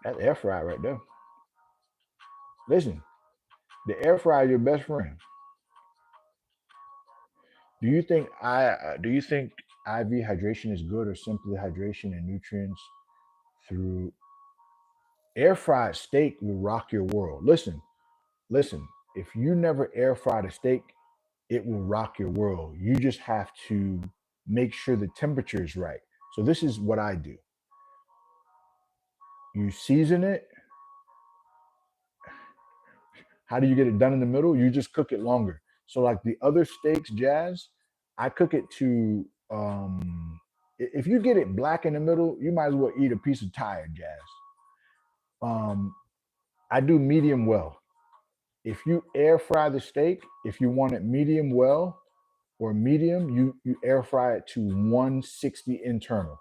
That's air fried right there. Listen, the air fryer is your best friend. Do you think IV hydration is good, or simply hydration and nutrients through air fried steak will rock your world? Listen. If you never air fried a steak, it will rock your world. You just have to make sure the temperature is right. So this is what I do. You season it. How do you get it done in the middle? You just cook it longer. So like the other steaks, Jazz, I cook it to if you get it black in the middle, you might as well eat a piece of tire, Jazz. Um, I do medium well. If you air fry the steak, if you want it medium well or medium, you air fry it to 160 internal.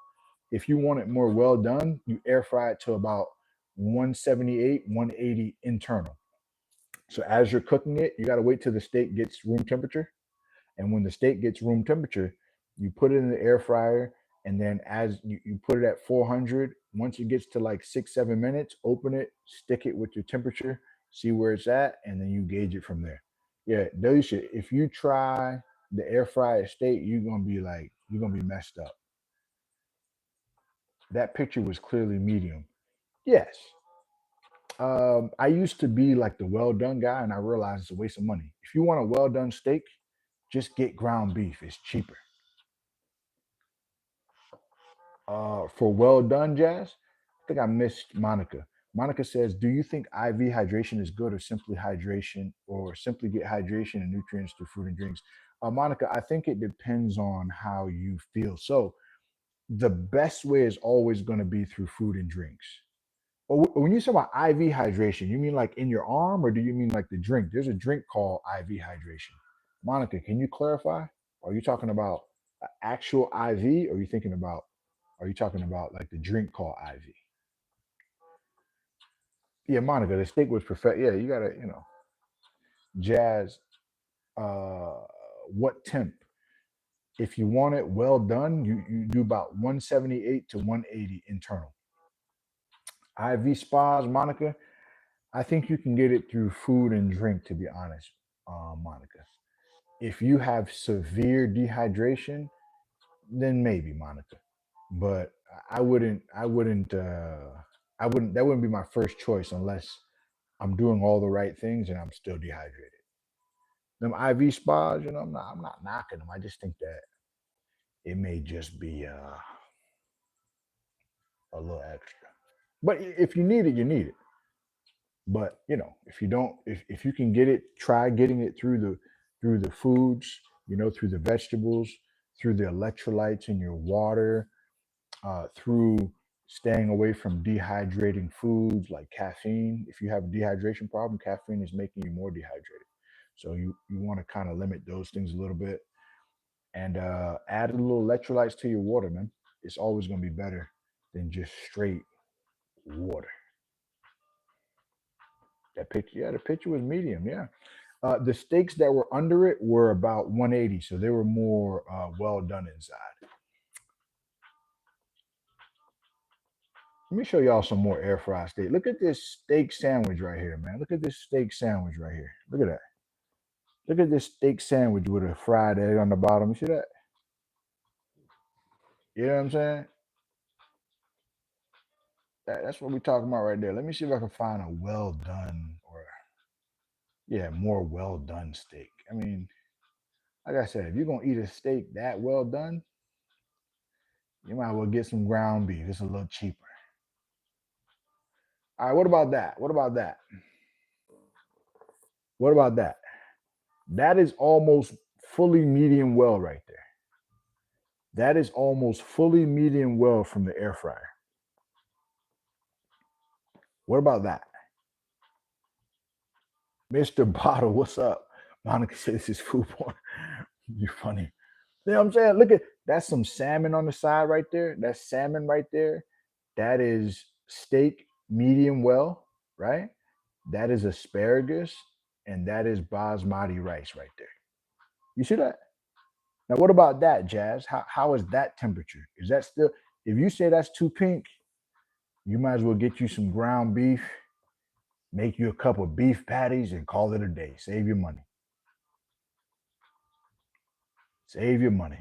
If you want it more well done, you air fry it to about 178, 180 internal. So as you're cooking it, you got to wait till the steak gets room temperature. And when the steak gets room temperature, you put it in the air fryer. And then as you put it at 400, once it gets to like 6, 7 minutes, open it, stick it with your temperature, see where it's at, and then you gauge it from there. Yeah, Delisha, if you try the air fryer steak, you're gonna be messed up. That picture was clearly medium. Yes. I used to be like the well done guy, and I realized it's a waste of money. If you want a well done steak, Just get ground beef. It's cheaper. For well done, Jazz. I think I missed Monica. Monica says, "Do you think IV hydration is good, or simply hydration, or simply get hydration and nutrients through food and drinks?" Monica, I think it depends on how you feel. So the best way is always going to be through food and drinks. But when you say about IV hydration, you mean like in your arm, or do you mean like the drink? There's a drink called IV hydration. Monica, can you clarify? Are you talking about actual IV, or are you thinking about? Are you talking about like the drink called IV? Yeah, Monica, the steak was perfect. Yeah, you gotta, Jazz. Uh, what temp? If you want it well done, you do about 178 to 180 internal. IV spas, Monica. I think you can get it through food and drink. To be honest, Monica. If you have severe dehydration, then maybe, Monica. But I wouldn't. That wouldn't be my first choice unless I'm doing all the right things and I'm still dehydrated. Them IV spas, I'm not knocking them. I just think that it may just be a little extra. But if you need it, you need it. But if you don't, if you can get it, try getting it through the foods, through the vegetables, through the electrolytes in your water, through staying away from dehydrating foods like caffeine. If you have a dehydration problem, caffeine is making you more dehydrated. So you want to kind of limit those things a little bit and add a little electrolytes to your water, man. It's always going to be better than just straight water. That picture, yeah, the picture was medium, yeah. The steaks that were under it were about 180, so they were more well done inside. Let me show y'all some more air fried steak. Look at this steak sandwich right here, man. Look at this steak sandwich right here. Look at that. Look at this steak sandwich with a fried egg on the bottom. You see that? You know what I'm saying? That's what we're talking about right there. Let me see if I can find a well done or yeah, more well done steak. I mean, like I said, if you're gonna eat a steak that well done, you might as well get some ground beef. It's a little cheaper. All right, what about that? What about that? What about that? That is almost fully medium well right there. That is almost fully medium well from the air fryer. What about that? Mr. Bottle, what's up? Monica says this is food porn. You funny. You know what I'm saying? Look at that's some salmon on the side right there. That's salmon right there. That is steak medium well, right? That is asparagus, and that is basmati rice right there. You see that? Now, what about that, Jazz? How is that temperature? Is that still? If you say that's too pink, you might as well get you some ground beef, make you a couple of beef patties, and call it a day. Save your money. Save your money.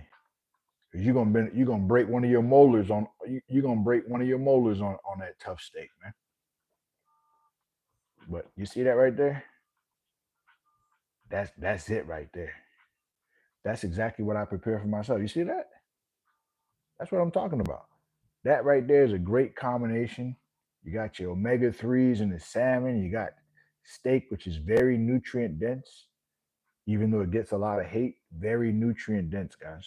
Cause you're gonna break one of your molars on you're gonna break one of your molars on that tough steak, man. But you see that right there? That's it right there. That's exactly what I prepare for myself. You see that? That's what I'm talking about. That right there is a great combination. You got your omega threes and the salmon. You got steak, which is very nutrient dense, even though it gets a lot of hate. Very nutrient dense, guys.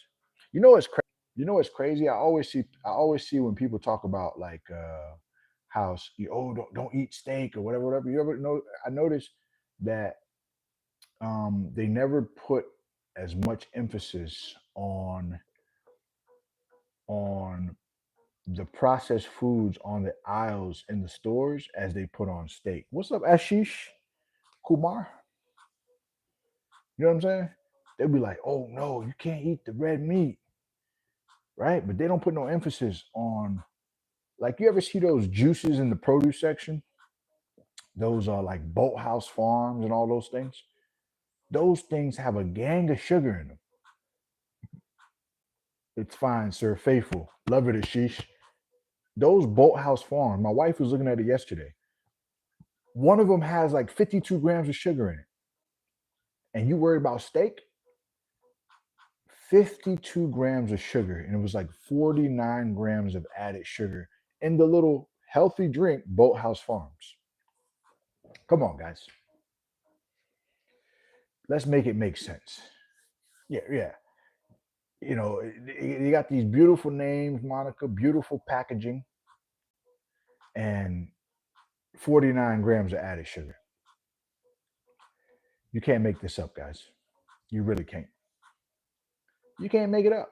You know what's crazy? You know what's crazy? I always see when people talk about like how don't eat steak or whatever. You ever know? I noticed that they never put as much emphasis on the processed foods on the aisles in the stores as they put on steak. What's up, Ashish Kumar? You know what I'm saying? They'll be like, oh no, you can't eat the red meat, right? But they don't put no emphasis on like you ever see those juices in the produce section? Those are like Boathouse Farms and all those things. Those things have a gang of sugar in them. It's fine, sir. Faithful. Love it, Ashish. Those Boathouse Farms, my wife was looking at it yesterday. One of them has like 52 grams of sugar in it. And you worry about steak? 52 grams of sugar, and it was like 49 grams of added sugar in the little healthy drink Boathouse Farms. Come on, guys. Let's make it make sense. Yeah, yeah. You know, you got these beautiful names, Monica, beautiful packaging, and 49 grams of added sugar. You can't make this up, guys. You really can't. You can't make it up.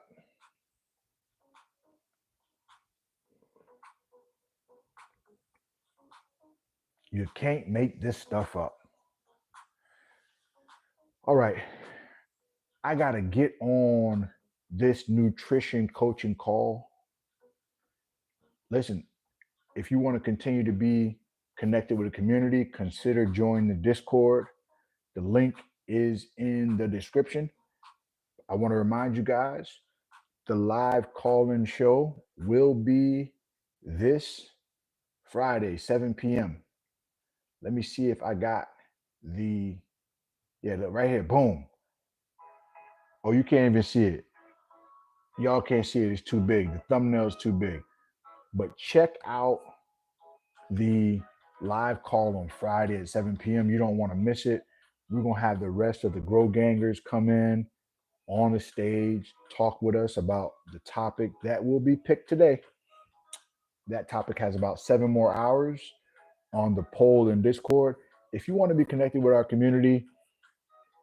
You can't make this stuff up. All right. I got to get on this nutrition coaching call. Listen, if you want to continue to be connected with the community, consider joining the Discord. The link is in the description. I want to remind you guys the live call-in show will be this Friday, 7 p.m. Let me see if I got look, right here. Boom. Oh, you can't even see it. Y'all can't see it. It's too big. The thumbnail's too big. But check out the live call on Friday at 7 p.m. You don't want to miss it. We're going to have the rest of the Grow Gangers come in on the stage, talk with us about the topic that will be picked today. That topic has about 7 more hours on the poll in Discord. If you want to be connected with our community,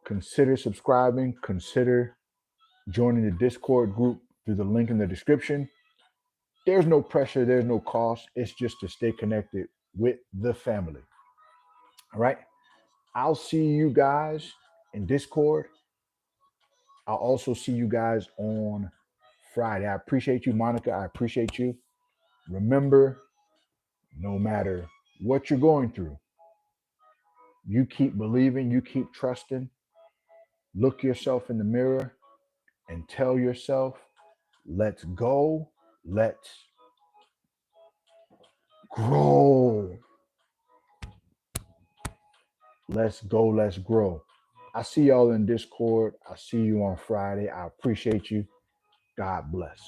consider subscribing, consider joining the Discord group through the link in the description. There's no pressure, there's no cost. It's just to stay connected with the family. All right. I'll see you guys in Discord. I'll also see you guys on Friday. I appreciate you, Monica. I appreciate you. Remember, no matter what you're going through, you keep believing, you keep trusting. Look yourself in the mirror and tell yourself, let's go, let's grow. Let's go, let's grow. I see y'all in Discord. I'll see you on Friday. I appreciate you. God bless.